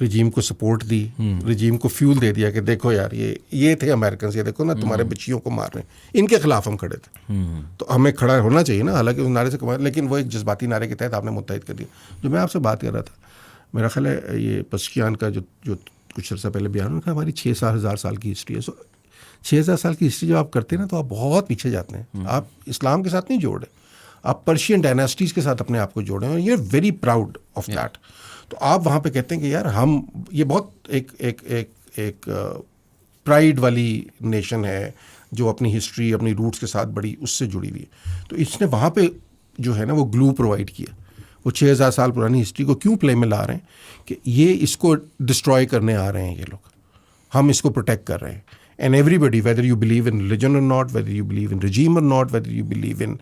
रजीम को सपोर्ट दी, रजीम को फ्यूल दे दिया कि देखो यार ये थे अमेरिकन, ये देखो ना तुम्हारे बच्चियों को मार रहे हैं, इनके खिलाफ हम खड़े थे, तो हमें खड़ा होना चाहिए ना। हालांकि उस नारे से कमाया, लेकिन वो एक जज्बाती नारे के तहत आपने मुत्तहिद कर दिया। जो मैं आपसे बात कर रहा था, मेरा ख्याल है ये पशकियान का जो कुछ अर्सा पहले बयान उनका, हमारी 6-7 हज़ार साल की हिस्ट्री है। 6,000 साल की हिस्ट्री जब आप करते हैं ना तो आप बहुत पीछे जाते हैं। आप इस्लाम के साथ नहीं जोड़े, आप पर्शियन डायनेस्टीज़ के साथ अपने आप को जोड़े और you are very proud of that. तो आप वहाँ पे कहते हैं कि यार हम, ये बहुत एक प्राइड वाली नेशन है जो अपनी हिस्ट्री, अपनी रूट्स के साथ बड़ी उससे जुड़ी हुई है। तो इसने वहाँ पे जो है ना वो ग्लू प्रोवाइड किया। वो 6,000 साल पुरानी हिस्ट्री को क्यों प्ले में ला रहे हैं कि ये इसको डिस्ट्रॉय करने आ रहे हैं ये लोग, हम इसको प्रोटेक्ट कर रहे हैं। And everybody, whether you believe in religion और not, whether you believe in regime और not, whether you believe in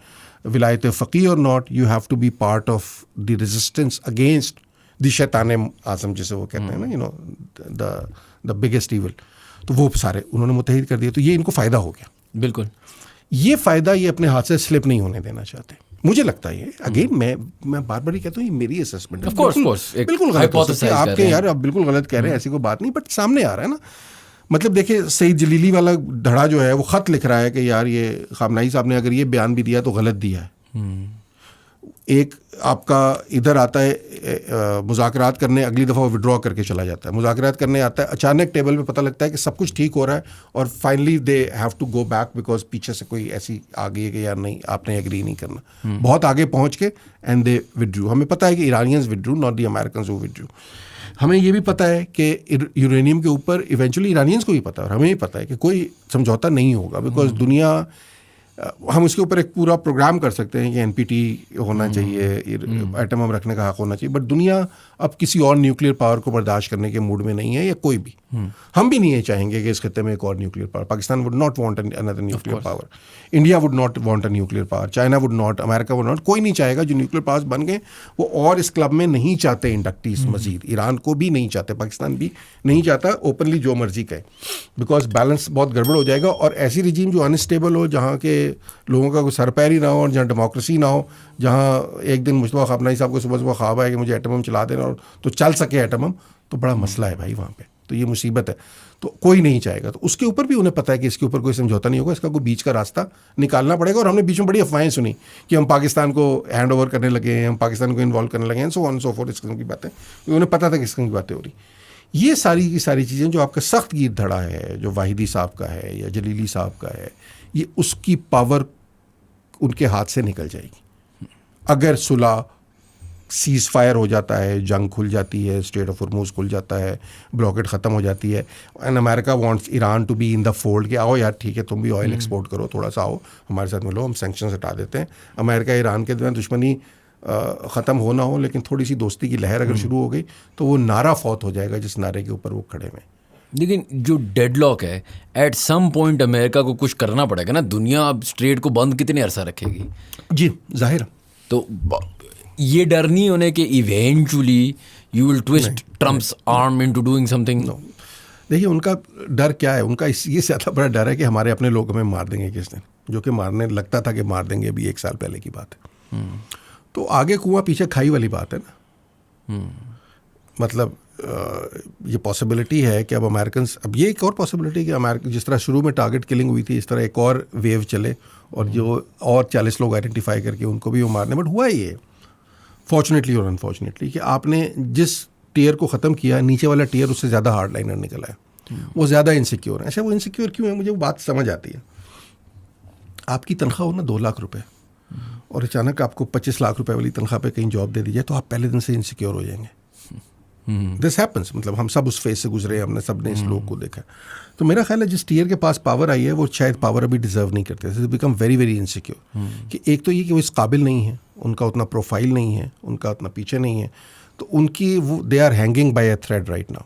विलायत फ़क़ीह और not, you have to be part of the resistance against the शैतान आज़म, जिसे वो कहते हैं ना, you know, the biggest evil. तो वो सारे उन्होंने मुत्तहिद कर दिया, तो ये इनको फ़ायदा हो गया। बिल्कुल, ये फ़ायदा ये अपने हाथ से स्लिप नहीं होने देना चाहते, मुझे लगता है। अगेन मैं बार बार ही कहता हूँ, ये मेरी असेसमेंट है, बिल्कुल गलत हो सकती है आपके, यार आप बिल्कुल गलत कह रहे हैं, ऐसी कोई बात नहीं, बट सामने आ रहा है ना। मतलब देखिए, सईद जलीली वाला धड़ा जो है वो ख़त लिख रहा है कि यार ये खामनाई साहब ने अगर ये बयान भी दिया तो गलत दिया है। एक आपका इधर आता है मुज़ाकरात करने, अगली दफ़ा वो विड्रॉ करके चला जाता है, मुज़ाकरात करने आता है, अचानक टेबल पे पता लगता है कि सब कुछ ठीक हो रहा है और finally they have to go back because पीछे से कोई ऐसी आ गई है कि यार नहीं, आपने एग्री नहीं करना, बहुत आगे पहुंच के, एंड दे विड्रू। हमें पता है कि Iranians withdrew, not the Americans who withdrew. हमें ये भी पता है कि यूरेनियम के ऊपर इवेंचुअली ईरानियंस को भी पता है और हमें भी पता है कि कोई समझौता नहीं होगा, बिकॉज दुनिया, हम उसके ऊपर एक पूरा प्रोग्राम कर सकते हैं कि एनपीटी होना चाहिए, एटम बम रखने का हक होना चाहिए, बट दुनिया अब किसी और न्यूक्लियर पावर को बर्दाश्त करने के मूड में नहीं है, या कोई भी। हम भी नहीं चाहेंगे कि इस खत्ते में एक और nuclear power, Pakistan would not want another nuclear power, India would not want a nuclear power, China would not, America would not, कोई नहीं चाहेगा। जो न्यूक्लियर पावर्स बन गए वो और इस क्लब में नहीं चाहते इंडक्टीज मजीद, ईरान को भी नहीं चाहते, पाकिस्तान भी नहीं चाहता ओपनली जो मर्जी कहे, बिकॉज बैलेंस बहुत गड़बड़ हो जाएगा। और ऐसी रिजीम जो अनस्टेबल हो, जहाँ के लोगों का कोई सर पैर ही ना हो और जहाँ डेमोक्रेसी ना हो, जहाँ एक दिन मुश्तबा खबनाई साहब को सुबह सुबह ख्वाब है कि मुझे एटम बम चला देना और तो चल सके एटम बम, तो बड़ा मसला है भाई वहाँ पे, तो ये मुसीबत है। तो कोई नहीं चाहेगा, तो उसके ऊपर भी उन्हें पता है कि इसके ऊपर कोई समझौता नहीं होगा, इसका कोई बीच का रास्ता निकालना पड़ेगा। और हमने बीच में बड़ी अफवाहें सुनी कि हम पाकिस्तान को हैंड ओवर करने लगे हैं, हम पाकिस्तान को इन्वॉल्व करने लगे हैं, सो ऑन सो फोर्थ, इस किस्म की बातें, उन्हें पता था कि इस किस्म की बातें हो रही। ये सारी की सारी चीज़ें जो आपका सख्त गीत धड़ा है, जो वाहिदी साहब का है या जलीली साहब का है, ये उसकी पावर उनके हाथ से निकल जाएगी। अगर सुलह, सीज़ फायर हो जाता है, जंग खुल जाती है, स्टेट ऑफ हॉर्मुज़ खुल जाता है, ब्लॉकेट ख़त्म हो जाती है, and America wants Iran to be in the fold, कि आओ यार ठीक है, तुम भी ऑयल एक्सपोर्ट करो, थोड़ा सा आओ हमारे साथ मिलो, हम सैंक्शंस हटा देते हैं। अमेरिका ईरान के दरमियान दुश्मनी ख़त्म हो ना हो, लेकिन थोड़ी सी दोस्ती की लहर अगर शुरू हो गई तो वो नारा फौत हो जाएगा जिस नारे के ऊपर वो खड़े हुए। लेकिन जो डेडलॉक है, एट सम पॉइंट अमेरिका को कुछ करना पड़ेगा ना। दुनिया अब स्ट्रेट को बंद कितने अरसा रखेगी? जी जाहिर। तो ये डर नहीं होने कि eventually you will twist Trump's arm into doing something? देखिए उनका डर क्या है, उनका ये ज़्यादा बड़ा डर है कि हमारे अपने लोग हमें मार देंगे किस दिन, जो कि मारने लगता था कि मार देंगे, अभी 1 साल पहले की बात है। तो आगे कुआं पीछे खाई वाली बात है ना। मतलब ये पॉसिबिलिटी है कि अब अमेरिकन, अब ये एक और पॉसिबिलिटी है कि अमेरिका, जिस तरह शुरू में टारगेट किलिंग हुई थी, इस तरह एक और वेव चले और जो और 40 लोग आइडेंटिफाई करके उनको भी वो मारने। बट हुआ ये फॉर्चुनेटली और अनफॉर्चुनेटली कि आपने जिस टीयर को ख़त्म किया, नीचे वाला टीयर उससे ज़्यादा हार्ड लाइनर निकला है, वो ज़्यादा इनसिक्योर है। अच्छा, वो इनसिक्योर क्यों है, मुझे वो बात समझ आती है। आपकी तनख्वाह हो ना 2 लाख रुपए, और अचानक आपको 25 लाख रुपए वाली तनख्वाह पे कहीं जॉब दे दी जाए, तो आप पहले दिन से इनसिक्योर हो जाएंगे। दिस हैपन्स, मतलब हम सब उस फेज से गुजरे, हमने सब ने इस लोग को देखा। तो मेरा ख्याल है जिस टीयर के पास पावर आई है वो शायद पावर अभी डिजर्व नहीं करते, बिकम वेरी वेरी इनसिक्योर। कि एक तो ये कि वो इस काबिल नहीं है, उनका उतना प्रोफाइल नहीं है, उनका उतना पीछे नहीं है, तो उनकी वो they are hanging by a thread right now.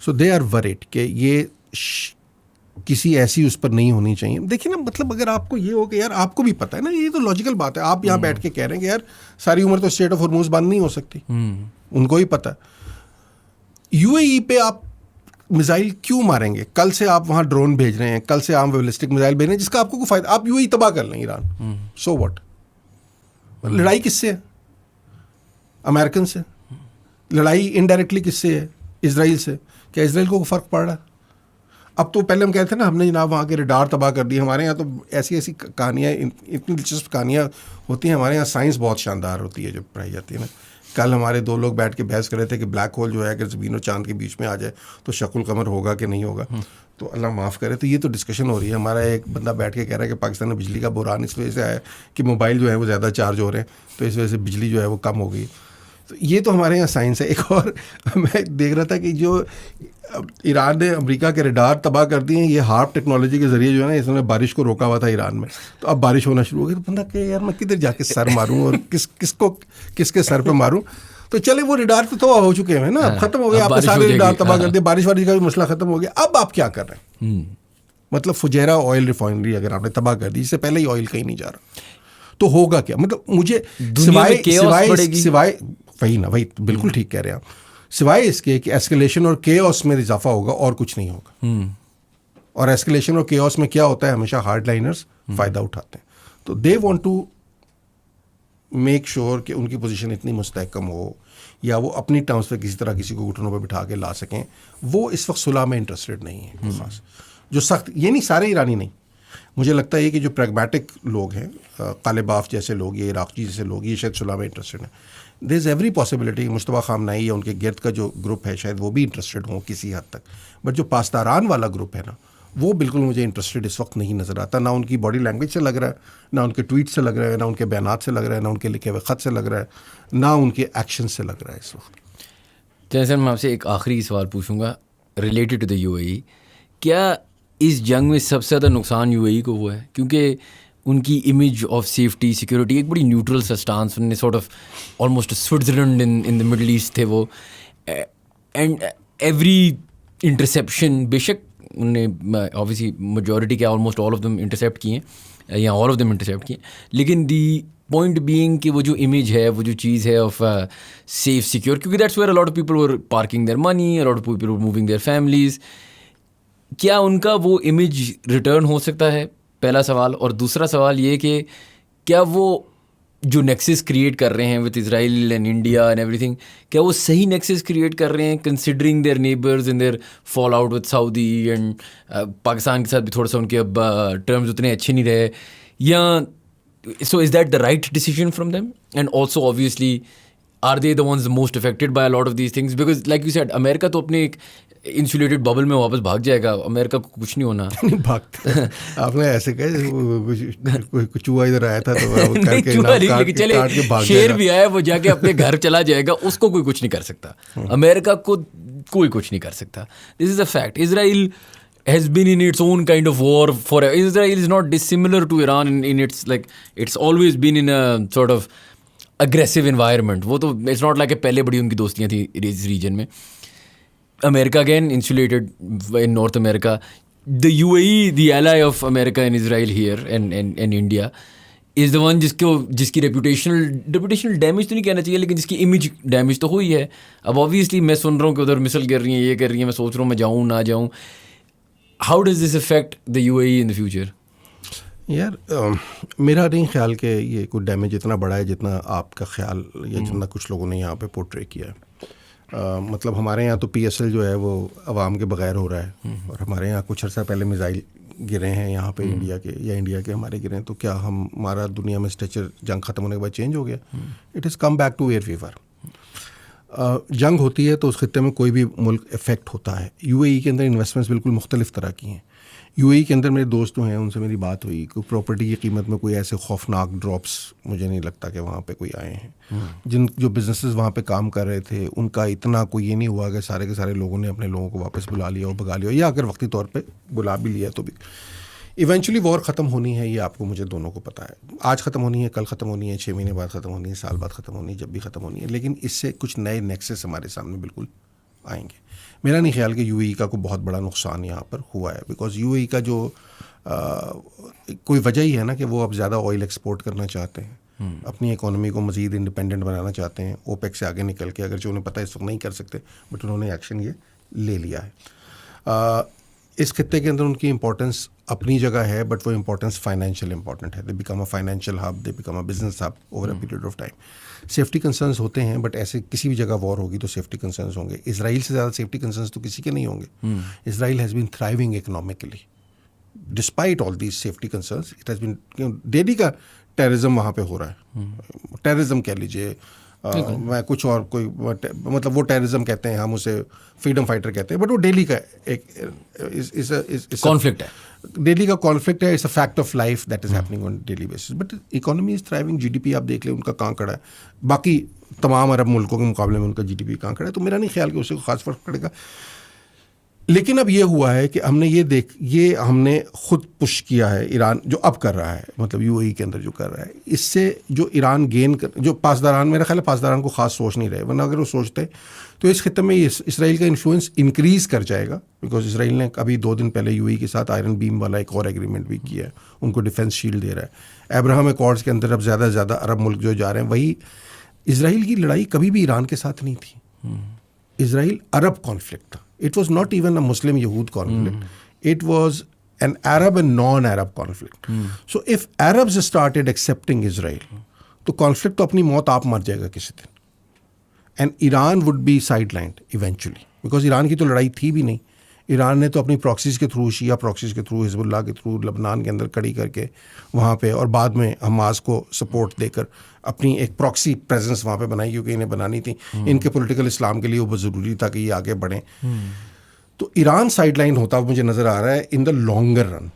So they are worried कि ये किसी ऐसी उस पर नहीं होनी चाहिए। देखिए ना, मतलब अगर आपको ये हो कि यार आपको भी पता है ना, ये तो लॉजिकल बात है, आप यहाँ बैठ के कह रहे हैं कि यार सारी उम्र तो स्टेट ऑफ हॉर्मुज़ बंद नहीं हो सकती, उनको ही पता है। यूएई पे आप मिसाइल क्यों मारेंगे? कल से आप वहाँ ड्रोन भेज रहे हैं, कल से आप बैलिस्टिक मिसाइल भेज रहे हैं, जिसका आपको कोई फायदा, आप यूएई तबाह कर लें ईरान, सो व्हाट? लड़ाई किससे है? अमेरिकन से। लड़ाई इनडायरेक्टली किससे है? इजराइल से। क्या इजराइल को फ़र्क पड़ रहा है? अब तो पहले हम कहते थे ना, हमने जनाब वहाँ के रडार तबाह कर दिए। हमारे यहाँ तो ऐसी ऐसी कहानियाँ, इतनी दिलचस्प कहानियाँ होती हैं हमारे यहाँ। साइंस बहुत शानदार होती है जो पढ़ाई जाती है ना। कल हमारे 2 लोग बैठ के बहस कर रहे थे कि ब्लैक होल जो है अगर ज़मीन और चांद के बीच में आ जाए तो शकुल कमर होगा कि नहीं होगा। तो अल्लाह माफ़ करे, तो ये तो डिस्कशन हो रही है। हमारा एक बंदा बैठ के कह रहा है कि पाकिस्तान में बिजली का बुरान इस वजह से आया कि मोबाइल जो है वो ज़्यादा चार्ज हो रहे हैं, तो इस वजह से बिजली जो है वो कम हो गई। तो ये तो हमारे यहाँ साइंस है। एक और मैं देख रहा था कि जो ईरान ने अमेरिका के रडार तबाह कर दिए हैं, ये हार्प टेक्नोलॉजी के ज़रिए जो है ना, इसने बारिश को रोका हुआ था ईरान में, तो अब बारिश होना शुरू हो गई। तो बंदा कहे यार मैं किधर जाके सर मारूं और किसके सर पे मारूं? तो चले वो रडार तो तबाह हो चुके हैं ना, अब खत्म हो गया, आपने सारे रडार तबाह कर दिए, बारिश वारिश का भी मसला खत्म हो गया। अब आप क्या कर रहे हैं? मतलब फुजैरा ऑयल रिफाइनरी अगर आपने तबाह कर दी, इससे पहले ही ऑयल कहीं नहीं जा रहा, तो होगा क्या? मतलब मुझे सिवाय वही ना, वही बिल्कुल ठीक कह रहे हैं आप, सिवाय इसके कि एस्केलेशन और केओस में इजाफा होगा और कुछ नहीं होगा। और एस्केलेशन और केओस में क्या होता है, हमेशा हार्डलाइनर्स फ़ायदा उठाते हैं। तो they want to make sure कि उनकी पोजीशन इतनी मुस्तहकम हो, या वो अपनी टर्म्स पे किसी तरह किसी को घुटनों पर बिठा के ला सकें। वो इस वक्त सुलह में इंटरेस्टेड नहीं है खास। जो सख्त, ये नहीं सारे ईरानी नहीं, मुझे लगता है कि जो प्रैग्मेटिक लोग हैं, तालिबाफ जैसे लोग, ये इराक़ी जैसे लोग, ये शायद सुलह में इंटरेस्टेड हैं। There is every possibility Mojtaba Khamenei या उनके गिर्द का जो ग्रुप है शायद वो भी इंटरेस्टेड हों किसी हद तक। बट जो पासदारान वाला ग्रुप है ना, वो बिल्कुल मुझे इंटरेस्टेड इस वक्त नहीं नज़र आता। ना उनकी बॉडी लैंग्वेज से लग रहा है, ना उनके ट्वीट से लग रहा है, ना उनके बयानात से लग रहा है, ना उनके लिखे हुए ख़त से लग रहा है, ना उनके एक्शन से लग रहा है इस वक्त। जैसे मैं आपसे एक आखिरी सवाल पूछूंगा रिलेटेड टू द यूएई, क्या इस जंग में सबसे ज़्यादा नुकसान यूएई को हुआ है? क्योंकि उनकी इमेज ऑफ सेफ्टी सिक्योरिटी एक बड़ी न्यूट्रल सा स्टांस, उन्होंने sort of almost Switzerland in the Middle east थे वो, एंड एवरी इंटरसेप्शन, बेशक उनने ऑब्वियसली मेजॉरिटी के almost all of them intercept किए या ऑल ऑफ देम इंटरसेप्ट किए, लेकिन दी पॉइंट बीइंग कि वो जो इमेज है, वो जो चीज़ है ऑफ सेफ सिक्योर, क्योंकि that's where a lot of people were parking their money, a lot of people were moving their families, क्या उनका वो इमेज रिटर्न हो सकता है? पहला सवाल। और दूसरा सवाल ये कि क्या वो जो नेक्सस क्रिएट कर रहे हैं with Israel and India and everything, क्या वो सही नेक्सस क्रिएट कर रहे हैं considering their neighbours and their fall out with Saudi and Pakistan के साथ भी थोड़ा सा उनके अब टर्म्स उतने अच्छे नहीं रहे, या so is that the right decision from them? And also obviously are they the ones most affected by a lot of these things? Because like you said, America तो अपने एक इंसुलेटेड बबल में वापस भाग जाएगा, अमेरिका को कुछ नहीं होना। भागता आपने ऐसे कहे कुछ चूहा इधर आया था तो वो करके काट के भाग शेर भी आया, वो जाके अपने घर चला जाएगा, उसको कोई कुछ नहीं कर सकता, अमेरिका को कोई कुछ नहीं कर सकता। This is a fact. Israel has been in its own kind of war for Israel is not dissimilar to Iran in its like it's always been in a sort of aggressive environment. वो तो it's not like पहले बड़ी उनकी दोस्तियाँ थी इस region में। America again insulated in North America. The UAE, the ally of America and Israel here and India is the one जिसकी reputational damage तो नहीं कहना चाहिए, लेकिन जिसकी image damage तो हुई है। अब obviously मैं सुन रहा हूँ कि उधर मिसल गिर रही हैं, ये कर रही हैं, मैं सोच रहा हूँ मैं जाऊँ ना जाऊँ। How does this affect the UAE in the future? यार मेरा नहीं ख्याल कि ये कोई डैमेज इतना बड़ा है जितना आपका ख्याल या जितना कुछ लोगों ने यहाँ पे पोर्ट्रे किया है। मतलब हमारे यहाँ तो PSL जो है वो अवाम के बगैर हो रहा है, और हमारे यहाँ कुछ अर्सा पहले मिसाइल गिरे हैं यहाँ पे इंडिया के या इंडिया के हमारे गिरे हैं, तो क्या हमारा दुनिया में स्ट्रेचर जंग ख़त्म होने के बाद चेंज हो गया? It is come back to air fever. जंग होती है तो उस खत्ते में कोई भी मुल्क इफ़ेक्ट होता है। यूएई के अंदर इन्वेस्टमेंट्स बिल्कुल मुख्तलिफ़ तरह की हैं। यूएई के अंदर मेरे दोस्त जो हैं उनसे मेरी बात हुई कि प्रॉपर्टी की कीमत में कोई ऐसे खौफनाक ड्रॉप्स मुझे नहीं लगता कि वहाँ पे कोई आए हैं। जो बिजनेसेस वहाँ पे काम कर रहे थे उनका इतना कोई ये नहीं हुआ कि सारे के सारे लोगों ने अपने लोगों को वापस बुला लिया और भगा लिया, या अगर वक्ती तौर पर बुला भी लिया तो भी इवेंचुअली वॉर ख़त्म होनी है, ये आपको मुझे दोनों को पता है। आज ख़त्म होनी है, कल ख़त्म होनी है, 6 महीने बाद ख़त्म होनी है, साल बाद ख़त्म होनी है, जब भी ख़त्म होनी है, लेकिन इससे कुछ नए नेक्सस हमारे सामने बिल्कुल आएंगे। मेरा नहीं ख्याल कि यूएई का कोई बहुत बड़ा नुकसान यहाँ पर हुआ है, बिकॉज यूएई का जो कोई वजह ही है ना कि वो अब ज़्यादा ऑयल एक्सपोर्ट करना चाहते हैं, अपनी इकोनॉमी को मज़ीद इंडिपेंडेंट बनाना चाहते हैं ओपेक से आगे निकल के, अगर जो उन्हें पता है इस वक्त नहीं कर सकते, बट उन्होंने एक्शन ये ले लिया है। इस खत्ते के अंदर उनकी इंपॉर्टेंस अपनी जगह है, बट वो इंपॉर्टेंस फाइनेंशियल इंपॉर्टेंट है। They become a financial hub, they become a business hub over a period of time. Safety concerns होते हैं, बट ऐसे किसी भी जगह वॉर होगी तो सेफ्टी कंसर्न्स होंगे। इसराइल से ज़्यादा सेफ्टी कंसर्न्स तो किसी के नहीं होंगे। Israel has been thriving economically despite all these safety concerns. It has been daily का टेररिज्म वहाँ पे हो रहा है, टेररिज्म कह लीजिए, मैं कुछ और कोई मतलब वो टेररिज्म कहते हैं, हम उसे फ्रीडम फाइटर कहते हैं, बट वो डेली का एक कॉन्फ्लिक्ट है, डेली का कॉन्फ्लिक्ट है। It's a fact of life that is happening on daily basis. But economy is thriving. GDP आप देख लें उनका कहाँ खड़ा है, बाकी तमाम अरब मुल्कों के मुकाबले में उनका जीडीपी कहाँ खड़ा है, तो मेरा नहीं ख्याल कि उससे खास फर्क पड़ेगा। लेकिन अब ये हुआ है कि हमने हमने खुद पुश किया है, ईरान जो अब कर रहा है, मतलब यूएई के अंदर जो कर रहा है, इससे जो ईरान जो पासदारान, मेरा ख्याल है पासदारान को खास सोच नहीं रहे, वरना अगर वो सोचते तो इस खित्ते में इसराइल का इन्फ्लुएंस इंक्रीज़ कर जाएगा। बिकॉज इसराइल ने अभी 2 दिन पहले यूएई के साथ आयरन बीम वाला एक और एग्रीमेंट भी किया है, उनको डिफेंस शील्ड दे रहा है। अब्राहम अकॉर्ड्स के अंदर अब ज़्यादा से ज़्यादा अरब मुल्क जो जा रहे हैं, वही इसराइल की लड़ाई कभी भी ईरान के साथ नहीं थी। इसराइल अरब कॉन्फ्लिक्ट था। It was not even a Muslim-Yahud conflict. It was an Arab and non-Arab conflict. So if Arabs started accepting Israel, तो conflict तो अपनी मौत आप मर जाएगा किसी दिन. And Iran would be sidelined eventually. Because Iran की तो लड़ाई थी भी नहीं. ईरान ने तो अपनी प्रॉक्सीज के थ्रू, शिया प्रॉक्सीज के थ्रू, हिजबुल्लाह के थ्रू लबनान के अंदर कड़ी करके वहाँ पे, और बाद में हमास को सपोर्ट देकर अपनी एक प्रॉक्सी प्रेजेंस वहाँ पे बनाई, क्योंकि इन्हें बनानी थी। इनके पॉलिटिकल इस्लाम के लिए वो ज़रूरी था कि ये आगे बढ़ें। तो ईरान साइडलाइन होता मुझे नज़र आ रहा है इन द लॉन्गर रन।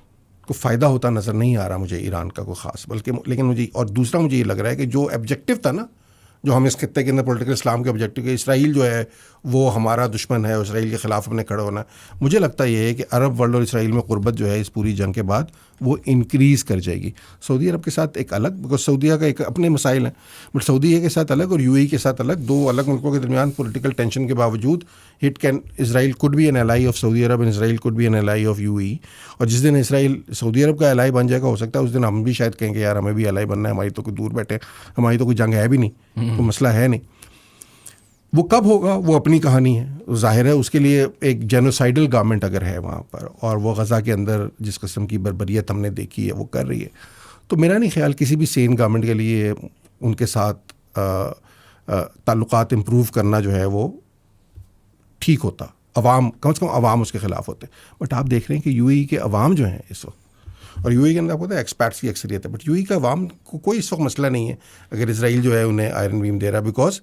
को फ़ायदा होता नज़र नहीं आ रहा मुझे ईरान का कोई ख़ास, बल्कि लेकिन मुझे, और दूसरा मुझे ये लग रहा है कि जो ऑब्जेक्टिव था ना जो हम इस खत्ते के अंदर पॉलिटिकल इस्लाम के ऑब्जेक्टिव है, इसराइल जो है वो हमारा दुश्मन है, इसराइल के ख़िलाफ़ हमने खड़ा होना। मुझे लगता ये है कि अरब वर्ल्ड और इसराइल में क़ुर्बत जो है इस पूरी जंग के बाद वो इंक्रीज़ कर जाएगी। सऊदी अरब के साथ एक अलग, बिकॉज सऊदीया का एक अपने मसाइल हैं, बट सऊदी के साथ अलग और यूएई के साथ अलग, दो अलग मुल्कों के दरमियान पॉलिटिकल टेंशन के बावजूद Israel could be N ally of Saudi Arab and Israel could be N ally of UAE. और जिस दिन इसराइल सऊदी अरब का एलाई बन जाएगा, हो सकता है उस दिन हम भी शायद कहेंगे यार हमें भी एलाई बनना है, हमारी तो कोई दूर बैठे, हमारी तो कोई जंग है भी नहीं, कोई मसला है नहीं। वो कब होगा वो अपनी कहानी है। ज़ाहिर है उसके लिए एक जेनोसाइडल गवर्नमेंट अगर है वहाँ पर और वो गज़ा के अंदर जिस किस्म की बर्बरियत हमने देखी है वो कर रही है, तो मेरा नहीं ख्याल किसी भी सेन गवर्नमेंट के लिए उनके साथ ताल्लुकात इम्प्रूव करना जो है वो ठीक होता। अवाम कम से कम अवाम उसके ख़िलाफ़ होते। बट आप देख रहे हैं कि यूएई के अवाम जो हैं इस वक्त, और यूएई के अंदर आपको पता है एक्सपर्ट्स की अक्सरियत है, बट यूएई का अवाम को कोई इस वक्त मसला नहीं है अगर इसराइल जो है उन्हें आयरन बीम दे रहा है, because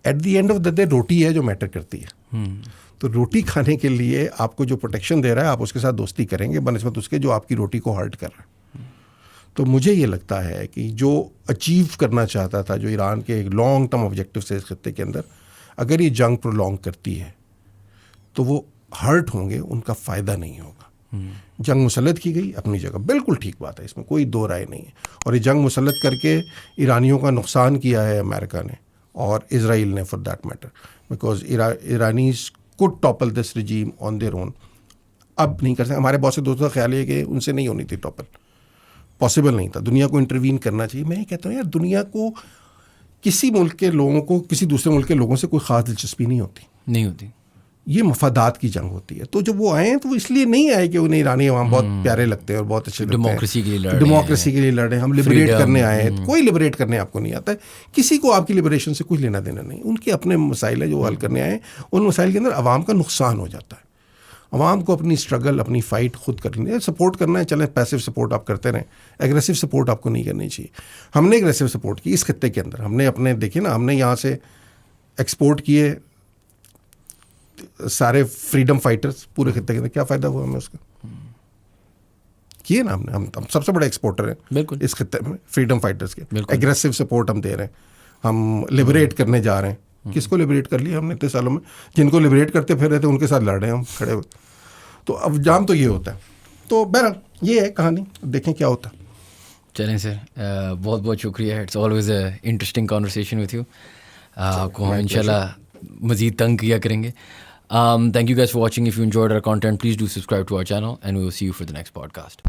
at the end of the day roti है जो मैटर करती है। तो रोटी खाने के लिए आपको जो प्रोटेक्शन दे रहा है आप उसके साथ दोस्ती करेंगे बनस्बत उसके जो आपकी रोटी को हर्ट कर रहा है। तो मुझे ये लगता है कि जो अचीव करना चाहता था, जो ईरान के एक लॉन्ग टर्म ऑब्जेक्टिव से इस खत्ते के अंदर, अगर ये जंग प्रोलॉन्ग करती है तो वो हर्ट होंगे, उनका फ़ायदा नहीं होगा। जंग मुसल्लत की गई अपनी जगह, बिल्कुल ठीक बात है, इसमें कोई दो राय नहीं है। और ये जंग मुसल्लत करके ईरानियों का नुकसान किया है अमेरिका ने और इसराइल ने for that matter, because Iranians could topple this regime on their own. अब नहीं कर सकते। हमारे बहुत से दोस्तों का ख्याल है कि उनसे नहीं होनी थी टॉपल, पॉसिबल नहीं था, दुनिया को इंटरवीन करना चाहिए। मैं कहता हूँ यार दुनिया को किसी मुल्क के लोगों को किसी दूसरे मुल्क के लोगों से कोई ख़ास दिलचस्पी नहीं होती। ये मफादात की जंग होती है। तो जब वो आए तो वो इसलिए नहीं आए कि उन्हें ईरानी वहाँ बहुत प्यारे लगते हैं और बहुत अच्छे लगते हैं, डेमोक्रेसी के लिए लड़ रहे हैं, हम लिबरेट करने आए हैं। कोई लिबरेट करने आपको नहीं आता है, किसी को आपकी लिबरेशन से कुछ लेना देना नहीं। उनके अपने मसाइल है जो हल करने आए, उन मसाइल के अंदर अवाम का नुकसान हो जाता है। अवाम को अपनी स्ट्रगल अपनी फ़ाइट खुद करनी है, सपोर्ट करना है, चलें पैसिव सपोर्ट आप करते रहें, एग्रेसिव सपोर्ट आपको नहीं करनी चाहिए। हमने एग्रेसिव सपोर्ट की इस खत्ते के अंदर, हमने अपने देखिए ना, हमने यहाँ से एक्सपोर्ट किए सारे फ्रीडम फाइटर्स पूरे खत्ते के अंदर, क्या फ़ायदा हुआ हमें उसका? किए ना हमने, हम सबसे बड़े एक्सपोर्टर हैं बिल्कुल इस खत्ते में, फ्रीडम फाइटर्स के। एग्रेसिव सपोर्ट हम दे रहे हैं, हम लिबरेट करने जा रहे हैं। किसको लिबरेट कर लिया हमने इतने सालों में? जिनको लिबरेट करते फिर रहे थे उनके साथ लड़ रहे हैं हम खड़े हुए। तो अब जाम तो ये होता है। तो बहरहाल ये है कहानी, देखें क्या होता है। चलें सर, बहुत बहुत शुक्रिया। It's always a interesting conversation with you. आपको हम इंशाल्लाह मज़ीद तंग किया करेंगे। Thank you guys for watching. If you enjoyed our content, please do subscribe to our channel and we will see you for the next podcast.